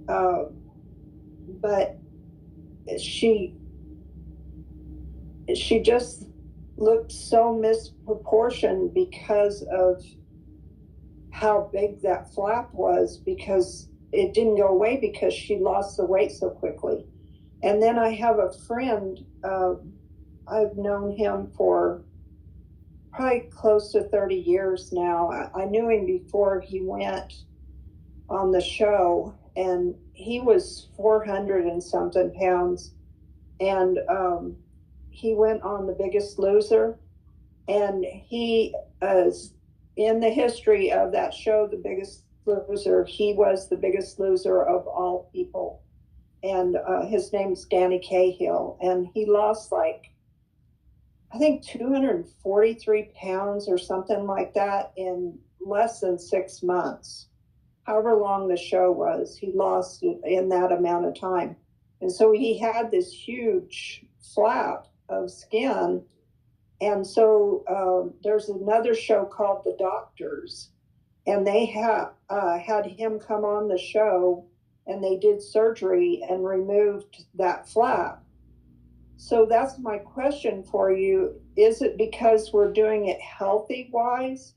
but she just looked so misproportioned because of how big that flap was, because it didn't go away because she lost the weight so quickly. And then I have a friend, I've known him for probably close to 30 years now. I knew him before he went on the show, and he was 400 and something pounds, and he went on The Biggest Loser, and he is in the history of that show, The Biggest Loser. He was the biggest loser of all people, and his name's Danny Cahill, and he lost like, I think 243 pounds or something like that in less than 6 months. However long the show was, he lost it in that amount of time. And so he had this huge flap of skin. And so there's another show called The Doctors, and they had him come on the show, and they did surgery and removed that flap. So that's my question for you. Is it because we're doing it healthy wise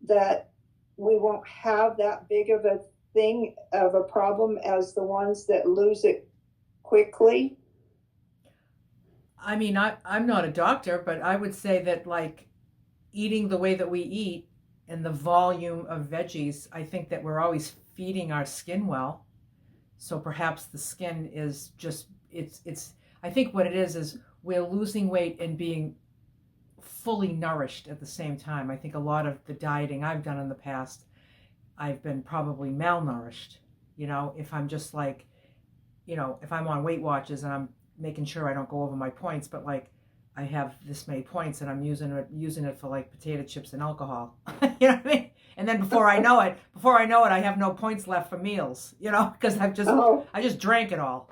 that we won't have that big of a thing, of a problem, as the ones that lose it quickly? I mean, I'm not a doctor, but I would say that, like, eating the way that we eat and the volume of veggies, I think that we're always feeding our skin well. So perhaps the skin is just, it's I think what it is we're losing weight and being fully nourished at the same time. I think a lot of the dieting I've done in the past, I've been probably malnourished. If I'm just like, if I'm on Weight Watchers and I'm making sure I don't go over my points, but like I have this many points and I'm using it for like potato chips and alcohol. You know what I mean? And then before I know it, I have no points left for meals, because I just drank it all,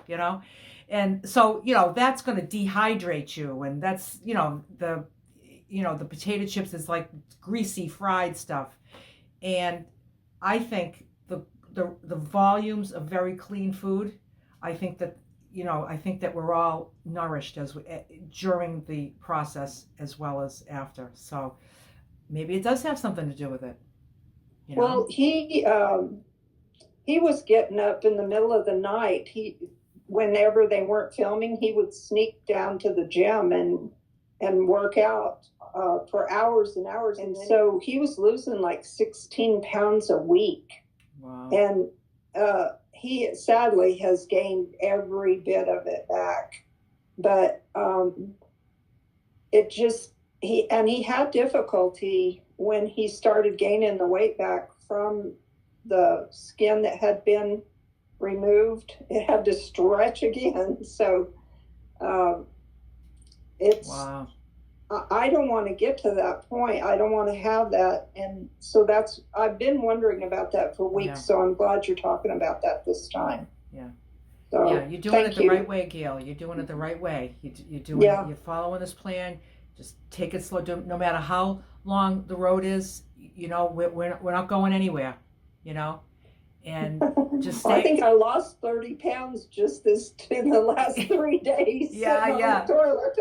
And so, that's going to dehydrate you. And that's, the potato chips is like greasy fried stuff. And I think the volumes of very clean food, I think that we're all nourished during the process as well as after. So maybe it does have something to do with it. Well, he was getting up in the middle of the night. Whenever they weren't filming, he would sneak down to the gym and work out for hours and hours. And so he was losing like 16 pounds a week. Wow. And he sadly has gained every bit of it back. But he had difficulty when he started gaining the weight back from the skin that had been removed. It had to stretch again. So it's, wow. I don't want to get to that point. I don't want to have that. And so I've been wondering about that for weeks. Yeah. So I'm glad you're talking about that this time. Yeah. So, yeah, you're doing it the right way, Gail. You're doing it the right way. You're following this plan. Just take it slow. No matter how long the road is, we're not going anywhere, and just stay. I think I lost 30 pounds just in the last 3 days. Yeah. On the toilet.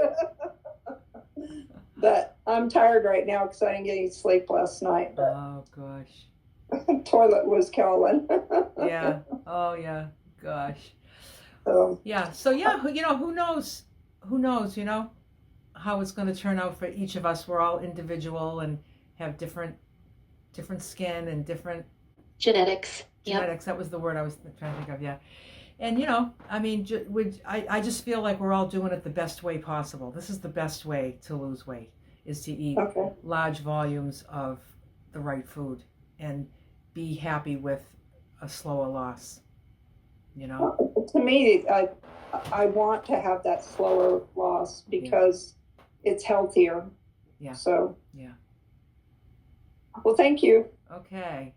But I'm tired right now because I didn't get any sleep last night, but Oh gosh. toilet was calling. Yeah. Oh yeah. Gosh. So, Yeah. So yeah, who knows? Who knows, how it's going to turn out for each of us. We're all individual and have different skin and different Genetics. Yep. genetics. That was the word I was trying to think of. Yeah. And I mean, I just feel like we're all doing it the best way possible. This is the best way to lose weight, is to eat okay. large volumes of the right food and be happy with a slower loss. To me, I want to have that slower loss because it's healthier. Yeah. So. Yeah. Well, thank you. Okay.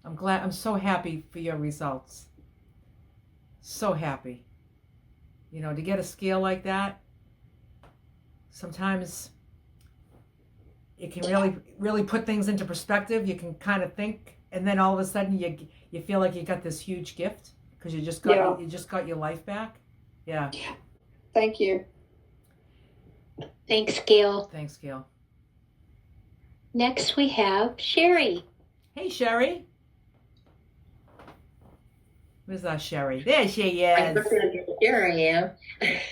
I'm so happy for your results. So happy. To get a scale like that, sometimes it can really put things into perspective. You can kind of think, and then all of a sudden you feel like you got this huge gift because you just got your life back. Yeah. Thank you. Thanks, Gail. Thanks, Gail. Next we have Sherry. Hey, Sherry. Where's our Sherry? There she is. Here I am.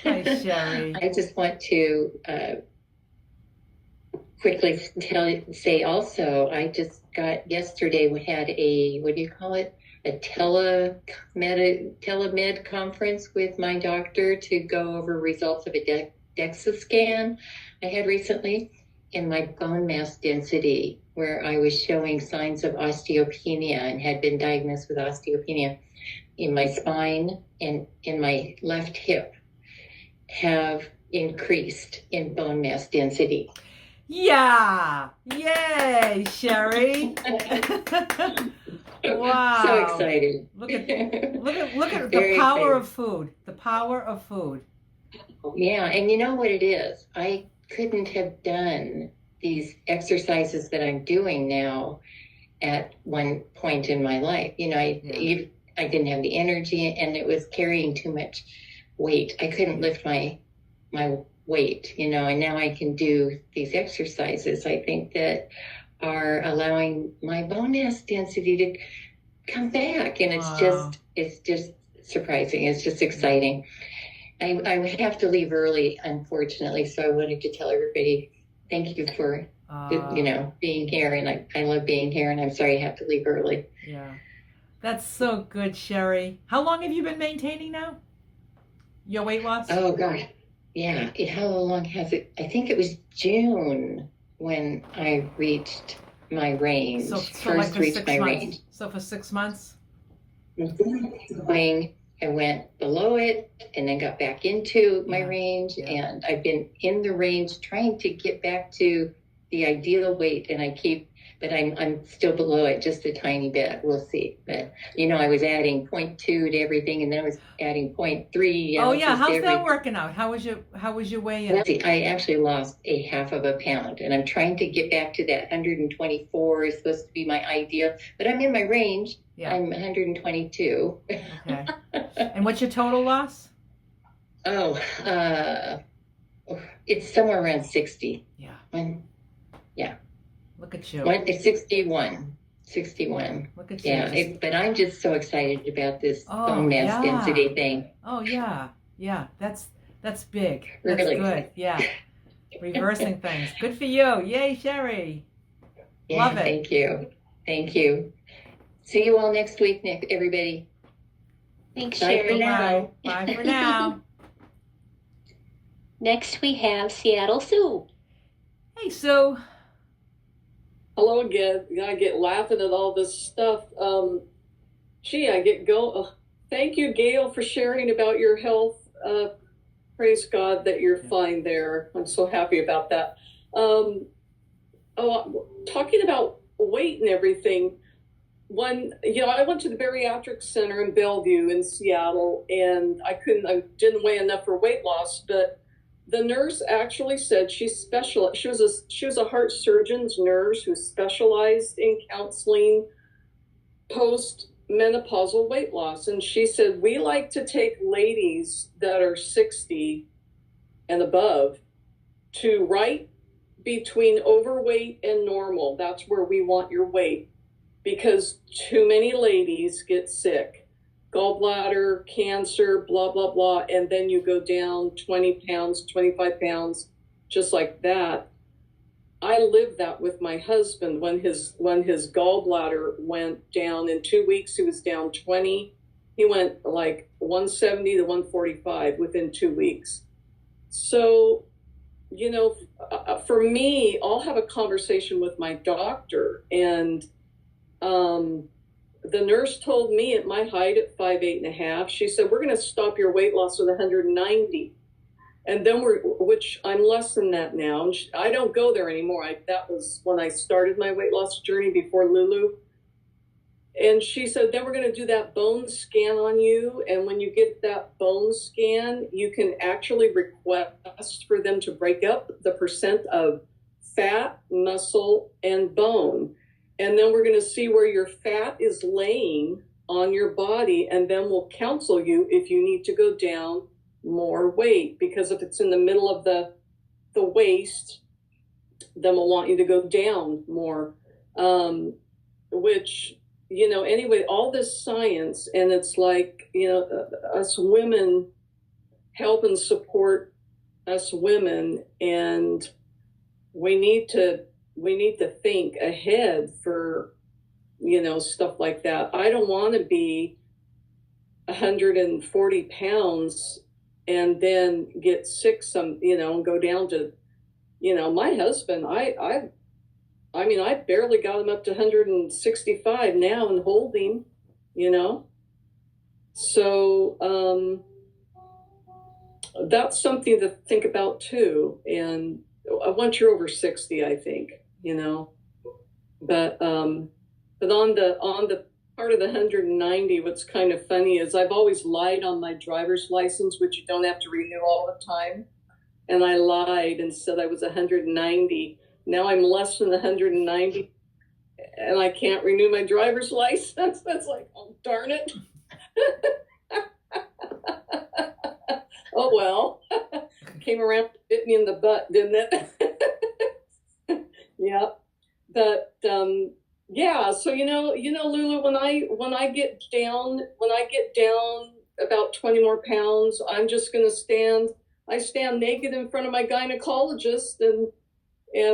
Hi, Sherry. I just want to quickly say also, I just got yesterday, we had a, what do you call it? A telemed conference with my doctor to go over results of a DEXA scan I had recently in my bone mass density, where I was showing signs of osteopenia and had been diagnosed with osteopenia in my spine and in my left hip have increased in bone mass density. Yeah! Yay, Sherry! Wow! So excited! Look at the Very power excited. of food. The power of food. Yeah, and you know what it is? I couldn't have done these exercises that I'm doing now at one point in my life. I didn't have the energy, and it was carrying too much weight. I couldn't lift my weight, and now I can do these exercises, I think, that are allowing my bone mass density to come back. And it's just surprising. It's just exciting. I have to leave early, unfortunately. So I wanted to tell everybody, thank you for, being here. And I love being here, and I'm sorry I have to leave early. Yeah. That's so good, Sherry. How long have you been maintaining now? Your weight loss? Oh, gosh. Yeah. How long has it? I think it was June when I reached my range. So First like reached 6 my months. range. So for 6 months? I went below it and then got back into my range. Yeah. And I've been in the range trying to get back to the ideal weight. And but I'm still below it just a tiny bit. We'll see. But, I was adding 0.2 to everything, and then I was adding 0.3. Oh yeah, how's that working out? How was your weigh in? Well, see, I actually lost a half of a pound, and I'm trying to get back to that 124 is supposed to be my ideal, but I'm in my range. Yeah. I'm 122. Okay. And what's your total loss? Oh, it's somewhere around 60. Yeah. Yeah. Look at you. It's 61. 61. Look at you. Yeah, but I'm just so excited about this bone mass density thing. Oh yeah. Yeah. That's big. That's Really good. Yeah. Reversing things. Good for you. Yay, Sherry. Yeah, Love it. Thank you. Thank you. See you all next week, Nick, everybody. Thanks, Bye for Sherry. now. Bye for now. Next we have Seattle Sue. Hey, Sue. Hello again. I get laughing at all this stuff. I get go. Thank you, Gail, for sharing about your health. Praise God that you're fine there. I'm so happy about that. Talking about weight and everything. I went to the bariatric center in Bellevue in Seattle, and I didn't weigh enough for weight loss, but the nurse actually said she was a heart surgeon's nurse who specialized in counseling post-menopausal weight loss. And she said, we like to take ladies that are 60 and above to right between overweight and normal. That's where we want your weight, because too many ladies get sick, gallbladder, cancer, blah, blah, blah. And then you go down 20 pounds, 25 pounds, just like that. I lived that with my husband when his gallbladder went down. In 2 weeks, he was down 20. He went like 170 to 145 within 2 weeks. So, you know, for me, I'll have a conversation with my doctor, and the nurse told me at my height at 5'8.5", she said, we're going to stop your weight loss at 190. And then which I'm less than that now. I don't go there anymore. That was when I started my weight loss journey before Lulu. And she said, then we're going to do that bone scan on you. And when you get that bone scan, you can actually request for them to break up the percent of fat, muscle, and bone. And then we're going to see where your fat is laying on your body. And then we'll counsel you if you need to go down more weight. Because if it's in the middle of the waist, then we'll want you to go down more. Which, you know, anyway, all this science, and it's like, you know, us women help and support us women, and we need to think ahead for, you know, stuff like that. I don't want to be 140 pounds and then get sick and go down to, you know, my husband, I mean, I barely got him up to 165 now and holding, you know. So that's something to think about too. And once you're over 60, I think, you know. But on the part of the 190, what's kind of funny is I've always lied on my driver's license, which you don't have to renew all the time. And I lied and said I was 190. Now I'm less than 190, and I can't renew my driver's license. That's like, oh, darn it. Oh, well, came around, bit me in the butt, didn't it? Yeah. But, yeah. So, you know, Lulu, when I get down about 20 more pounds, I'm just going to I stand naked in front of my gynecologist, and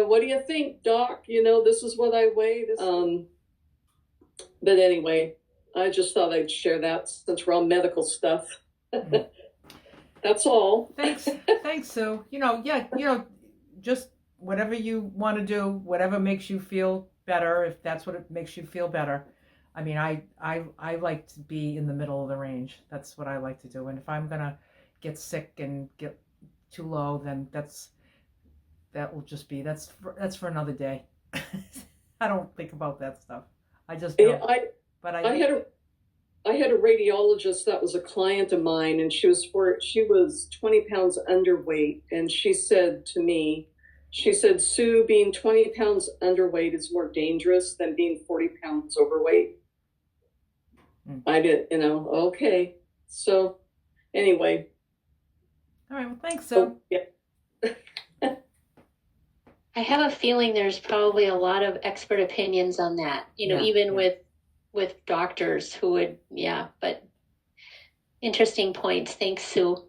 what do you think, doc? You know, this is what I weigh. But anyway, I just thought I'd share that since we're on medical stuff. That's all. Thanks, Sue. You know, yeah, you know, just whatever you want to do, whatever makes you feel better, if that's what it makes you feel better. I mean, I like to be in the middle of the range. That's what I like to do. And if I'm gonna get sick and get too low, then that will just be that's for another day. I don't think about that stuff. I just don't. I had a radiologist that was a client of mine, and she was 20 pounds underweight, and she said to me, Sue, being 20 pounds underweight is more dangerous than being 40 pounds overweight. I did, you know, okay. So anyway. All right, well, thanks, Sue. Yeah. I have a feeling there's probably a lot of expert opinions on that, you know, even with doctors who would, but interesting points. Thanks, Sue.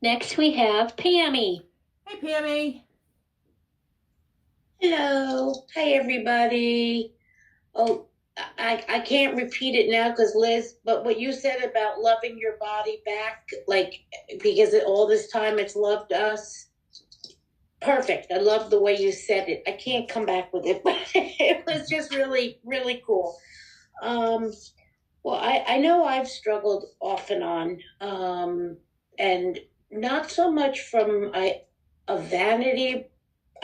Next we have Pammy. Hey, Pammy. Hello. Hi, everybody. Oh, I can't repeat it now because Liz, but what you said about loving your body back, like, because all this time it's loved us. Perfect. I love the way you said it. I can't come back with it, but it was just really, really cool. Well, I know I've struggled off and on, and not so much from a vanity.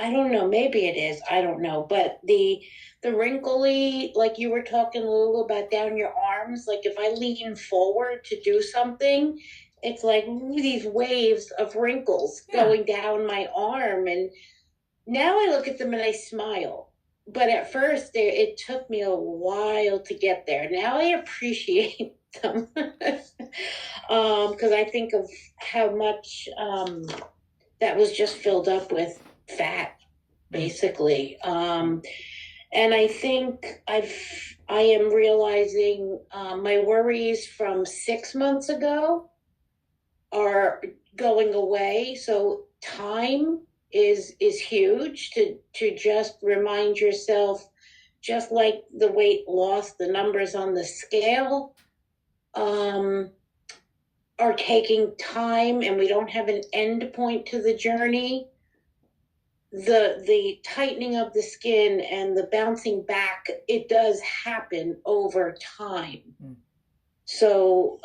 I don't know. Maybe it is. I don't know. But the wrinkly, like you were talking, Lulu, about down your arms. Like if I lean forward to do something, it's like these waves of wrinkles going down my arm. And now I look at them and I smile. But at first, it took me a while to get there. Now I appreciate them because I think of how much that was just filled up with fat, basically. And I think I am realizing my worries from 6 months ago are going away. So time is huge to just remind yourself, just like the weight loss, the numbers on the scale are taking time, and we don't have an end point to the journey. The tightening of the skin and the bouncing back, it does happen over time. So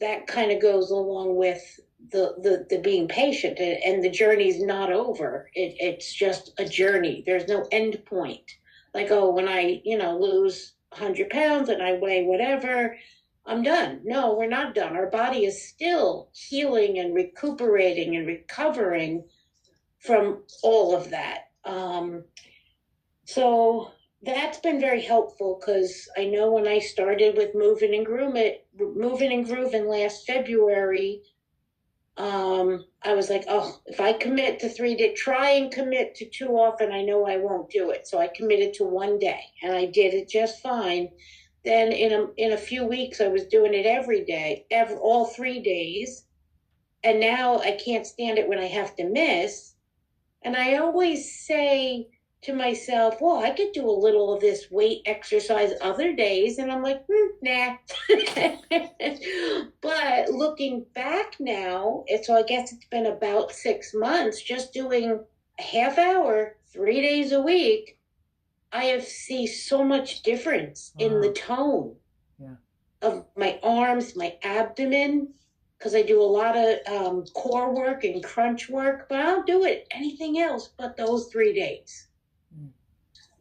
that kind of goes along with the being patient, and the journey's not over. It's just a journey. There's no end point. Like, oh, when I lose 100 pounds and I weigh whatever, I'm done. No, we're not done. Our body is still healing and recuperating and recovering from all of that. So that's been very helpful, because I know when I started with Moving and Grooving last February, I was like, oh, if I commit to 3 days, try and commit to too often, I know I won't do it. So I committed to 1 day, and I did it just fine. Then in a few weeks, I was doing it every day, all 3 days. And now I can't stand it when I have to miss. And I always say to myself, well, I could do a little of this weight exercise other days. And I'm like, nah. But looking back now, so I guess it's been about 6 months, just doing a half hour, 3 days a week, I have seen so much difference in the tone of my arms, my abdomen, because I do a lot of core work and crunch work, but I'll do it anything else but those 3 days.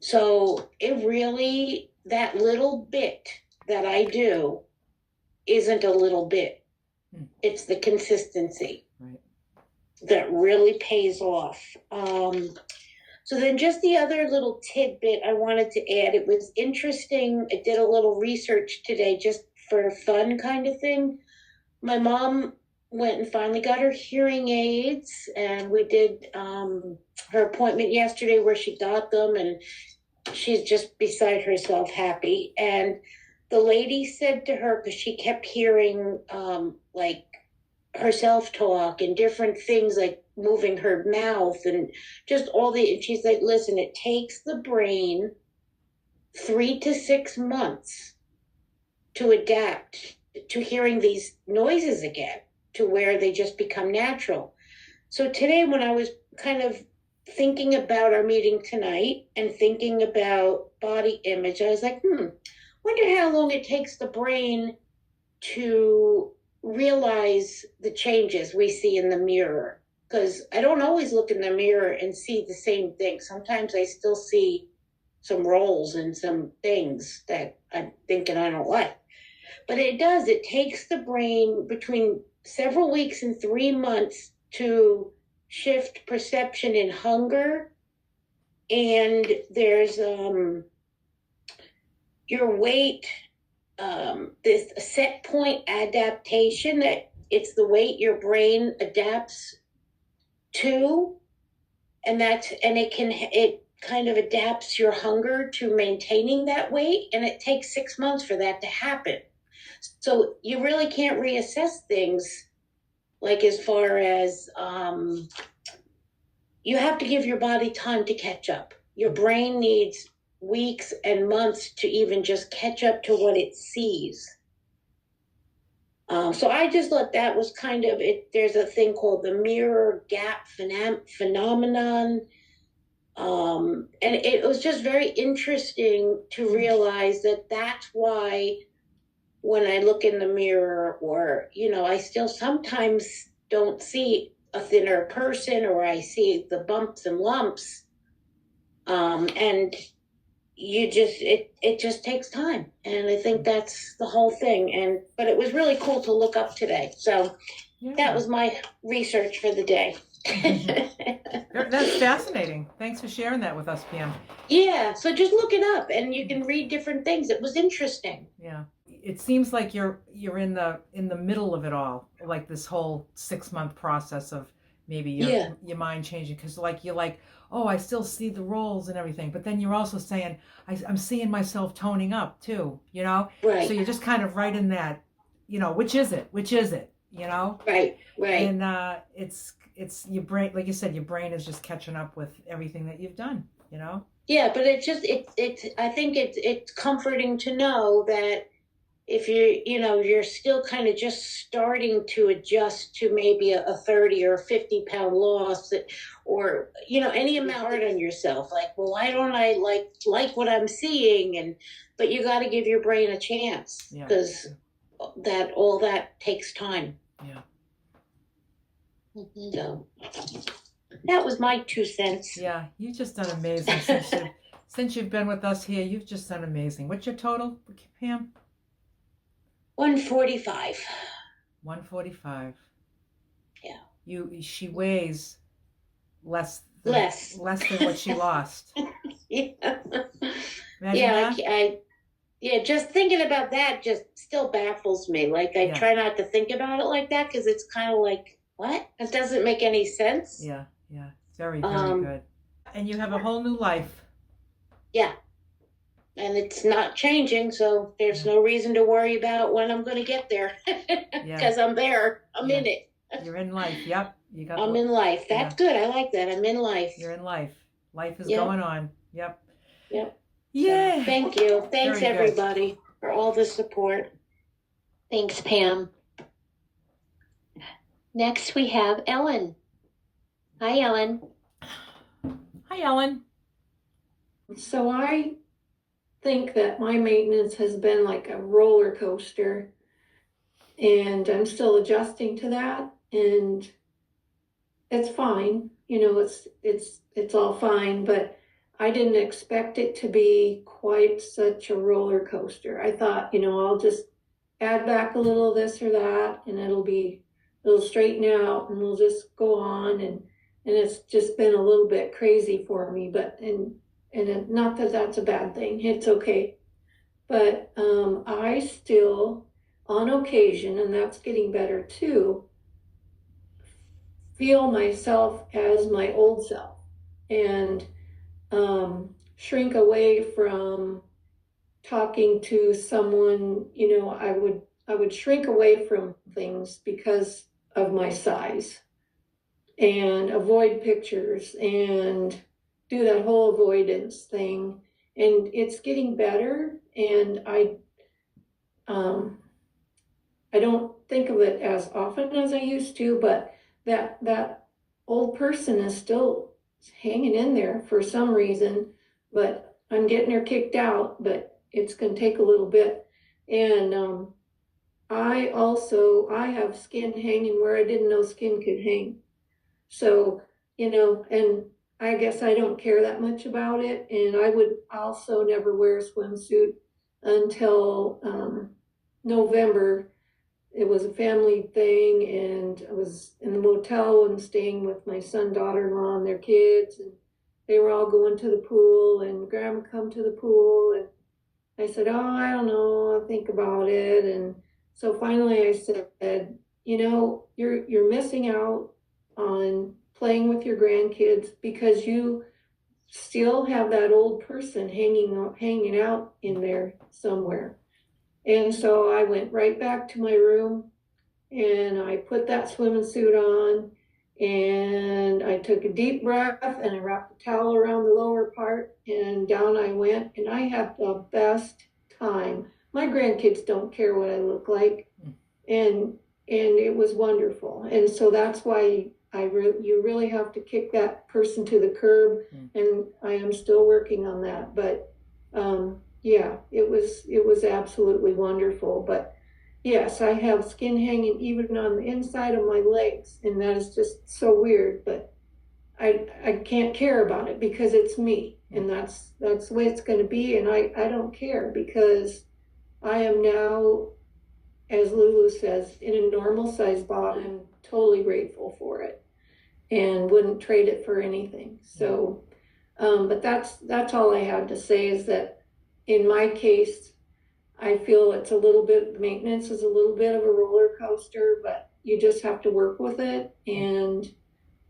So it really, that little bit that I do isn't a little bit. It's the consistency that really pays off. So then just the other little tidbit I wanted to add, it was interesting. I did a little research today just for a fun kind of thing. My mom went and finally got her hearing aids, and we did her appointment yesterday where she got them, and she's just beside herself happy. And the lady said to her, because she kept hearing like herself talk and different things, like moving her mouth and just and she's like, listen, it takes the brain 3 to 6 months to adapt to hearing these noises again, to where they just become natural. So today, when I was kind of thinking about our meeting tonight and thinking about body image, I was like, wonder how long it takes the brain to realize the changes we see in the mirror. Because I don't always look in the mirror and see the same thing. Sometimes I still see some rolls and some things that I'm thinking I don't like. But it takes the brain between several weeks and 3 months to shift perception in hunger. And there's your weight, this set point adaptation, that it's the weight your brain adapts to, and it kind of adapts your hunger to maintaining that weight, and it takes 6 months for that to happen. So you really can't reassess things, like as far as you have to give your body time to catch up. Your brain needs weeks and months to even just catch up to what it sees. So I just thought that was kind of it. There's a thing called the mirror gap phenomenon. And it was just very interesting to realize that that's why when I look in the mirror, or, I still sometimes don't see a thinner person, or I see the bumps and lumps. And it just takes time. And I think that's the whole thing. But it was really cool to look up today. So that was my research for the day. That's fascinating. Thanks for sharing that with us, Pam. Yeah, so just look it up and you can read different things. It was interesting. Yeah. It seems like you're in the middle of it all, like this whole 6 month process of maybe Yeah. your mind changing, because like you're like, oh, I still see the roles and everything, but then you're also saying I'm seeing myself toning up too, you know. Right. So you're just kind of right in that, you know, which is it, you know. Right. And it's your brain, like you said, your brain is just catching up with everything that you've done, you know. Yeah, but it's I think it's comforting to know that if you're still kind of just starting to adjust to maybe a 30 or 50 pound loss, or any amount hard on yourself, like, well, why don't I like what I'm seeing? But you got to give your brain a chance, because all that takes time. Yeah. So that was my 2 cents. Yeah, you've just done amazing since you've been with us here. You've just done amazing. What's your total, Pam? 145. 145. Yeah. She weighs less than what she lost. Yeah. Imagine that? I just thinking about that just still baffles me. Like, I try not to think about it like that, because it's kind of like, what? It doesn't make any sense. Yeah. Very, very good. And you have a whole new life. Yeah. And it's not changing, so there's no reason to worry about when I'm going to get there, because I'm there. I'm in it. You're in life. Yep. I'm in life. That's good. I like that. I'm in life. You're in life. Life is going on. Yep. Yeah. So, thank you. Thanks, everybody, for all the support. Thanks, Pam. Next, we have Ellen. Hi, Ellen. Hi, Ellen. So I think that my maintenance has been like a roller coaster, and I'm still adjusting to that, and it's fine. It's all fine, but I didn't expect it to be quite such a roller coaster. I thought, I'll just add back a little of this or that, and it'll straighten out, and we'll just go on, and it's just been a little bit crazy for me, but not that that's a bad thing. It's okay. But I still, on occasion, and that's getting better too, feel myself as my old self, and shrink away from talking to someone. I would shrink away from things because of my size, and avoid pictures and do that whole avoidance thing. And it's getting better, and I don't think of it as often as I used to, but that old person is still hanging in there for some reason, but I'm getting her kicked out, but it's going to take a little bit. And I have skin hanging where I didn't know skin could hang. So, and I guess I don't care that much about it. And I would also never wear a swimsuit until November. It was a family thing, and I was in the motel and staying with my son, daughter-in-law, and their kids, and they were all going to the pool, and Grandma come to the pool, and I said, oh, I don't know, I'll think about it. And so finally I said, you're missing out on playing with your grandkids because you still have that old person hanging out in there somewhere. And so I went right back to my room, and I put that swimming suit on, and I took a deep breath, and I wrapped a towel around the lower part, and down I went, and I had the best time. My grandkids don't care what I look like, and it was wonderful. And so that's why you really have to kick that person to the curb, and I am still working on that. But yeah, it was absolutely wonderful. But yes, I have skin hanging even on the inside of my legs, and that is just so weird. But I can't care about it because it's me, and that's the way it's going to be. And I don't care, because I am now, as Lulu says, in a normal size body. I'm totally grateful for it and wouldn't trade it for anything. So, but that's all I have to say, is that in my case, I feel it's maintenance is a little bit of a roller coaster, but you just have to work with it and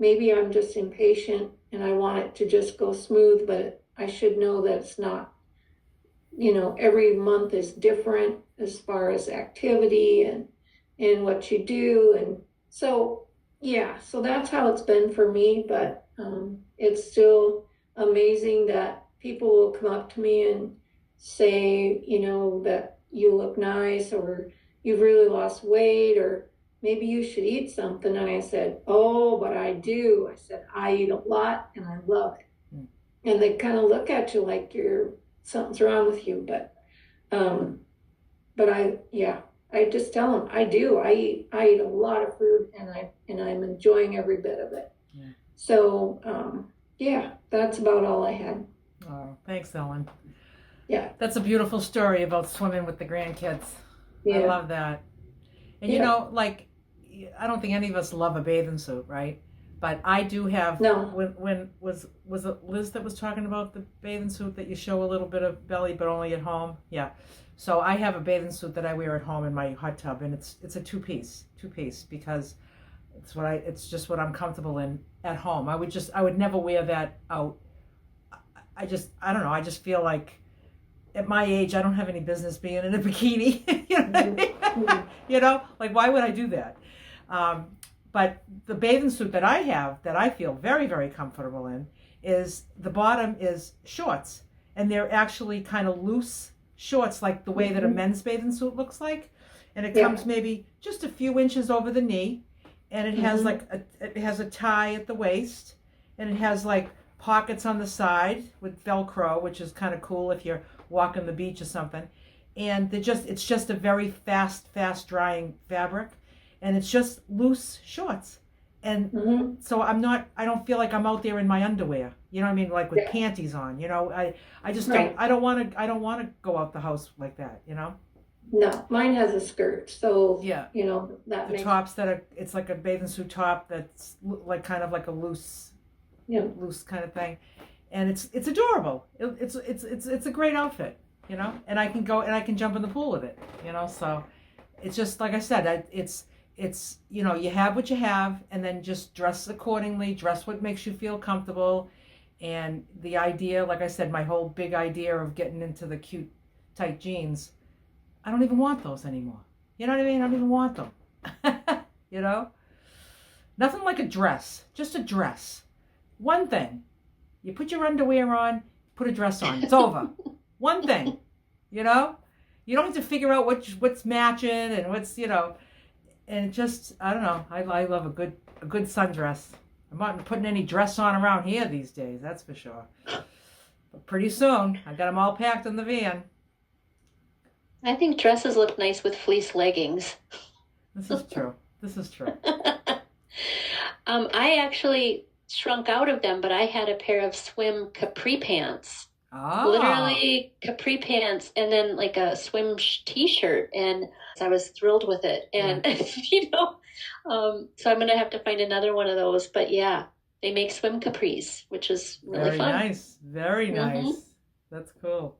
maybe I'm just impatient and I want it to just go smooth, but I should know that it's not. Every month is different as far as activity and what you do. And so, yeah, so that's how it's been for me. But it's still amazing that people will come up to me and say, that you look nice, or you've really lost weight, or maybe you should eat something. And I said, oh, but I do. I said, I eat a lot and I love it. And they kind of look at you like something's wrong with you. But I just tell them I do. I eat a lot of food, and I'm enjoying every bit of it. Yeah. So that's about all I had. Oh, thanks, Ellen. Yeah, that's a beautiful story about swimming with the grandkids. Yeah. I love that. And I don't think any of us love a bathing suit, right? But I do have. No. When was it Liz that was talking about the bathing suit that you show a little bit of belly, but only at home? Yeah. So I have a bathing suit that I wear at home in my hot tub, and it's a two-piece because it's just what I'm comfortable in at home. I would never wear that out. I don't know. I just feel like at my age, I don't have any business being in a bikini. You know what I mean? Mm-hmm. Like, why would I do that? But the bathing suit that I have, that I feel very, very comfortable in, is the bottom is shorts. And they're actually kind of loose shorts, like the way that a men's bathing suit looks like. And it comes maybe just a few inches over the knee. And it has it has a tie at the waist. And it has like pockets on the side with Velcro, which is kind of cool if you're walking the beach or something. And it's just a very fast drying fabric. And it's just loose shorts. And so I don't feel like I'm out there in my underwear. You know what I mean? Like with panties on, I just don't want to go out the house like that, No, mine has a skirt. So, that the tops it's like a bathing suit top that's like kind of like a loose kind of thing. And it's adorable. It's a great outfit, and I can go and I can jump in the pool with it, so it's just, like I said, it's you have what you have, and then just dress accordingly, dress what makes you feel comfortable. And the idea, like I said, my whole big idea of getting into the cute tight jeans, I don't even want those anymore. You know what I mean? I don't even want them. Nothing like a dress, just a dress. One thing, you put your underwear on, put a dress on, it's over. One thing, you don't have to figure out what's matching and what's, and just, I don't know. I love a good sundress. I'm not putting any dress on around here these days, that's for sure. But pretty soon, I got them all packed in the van. I think dresses look nice with fleece leggings. This is true. I actually shrunk out of them, but I had a pair of swim capri pants. Oh. Literally capri pants, and then like a swim t-shirt, and I was thrilled with it. And so I'm gonna have to find another one of those. But yeah, they make swim capris, which is really fun. Very nice. That's cool.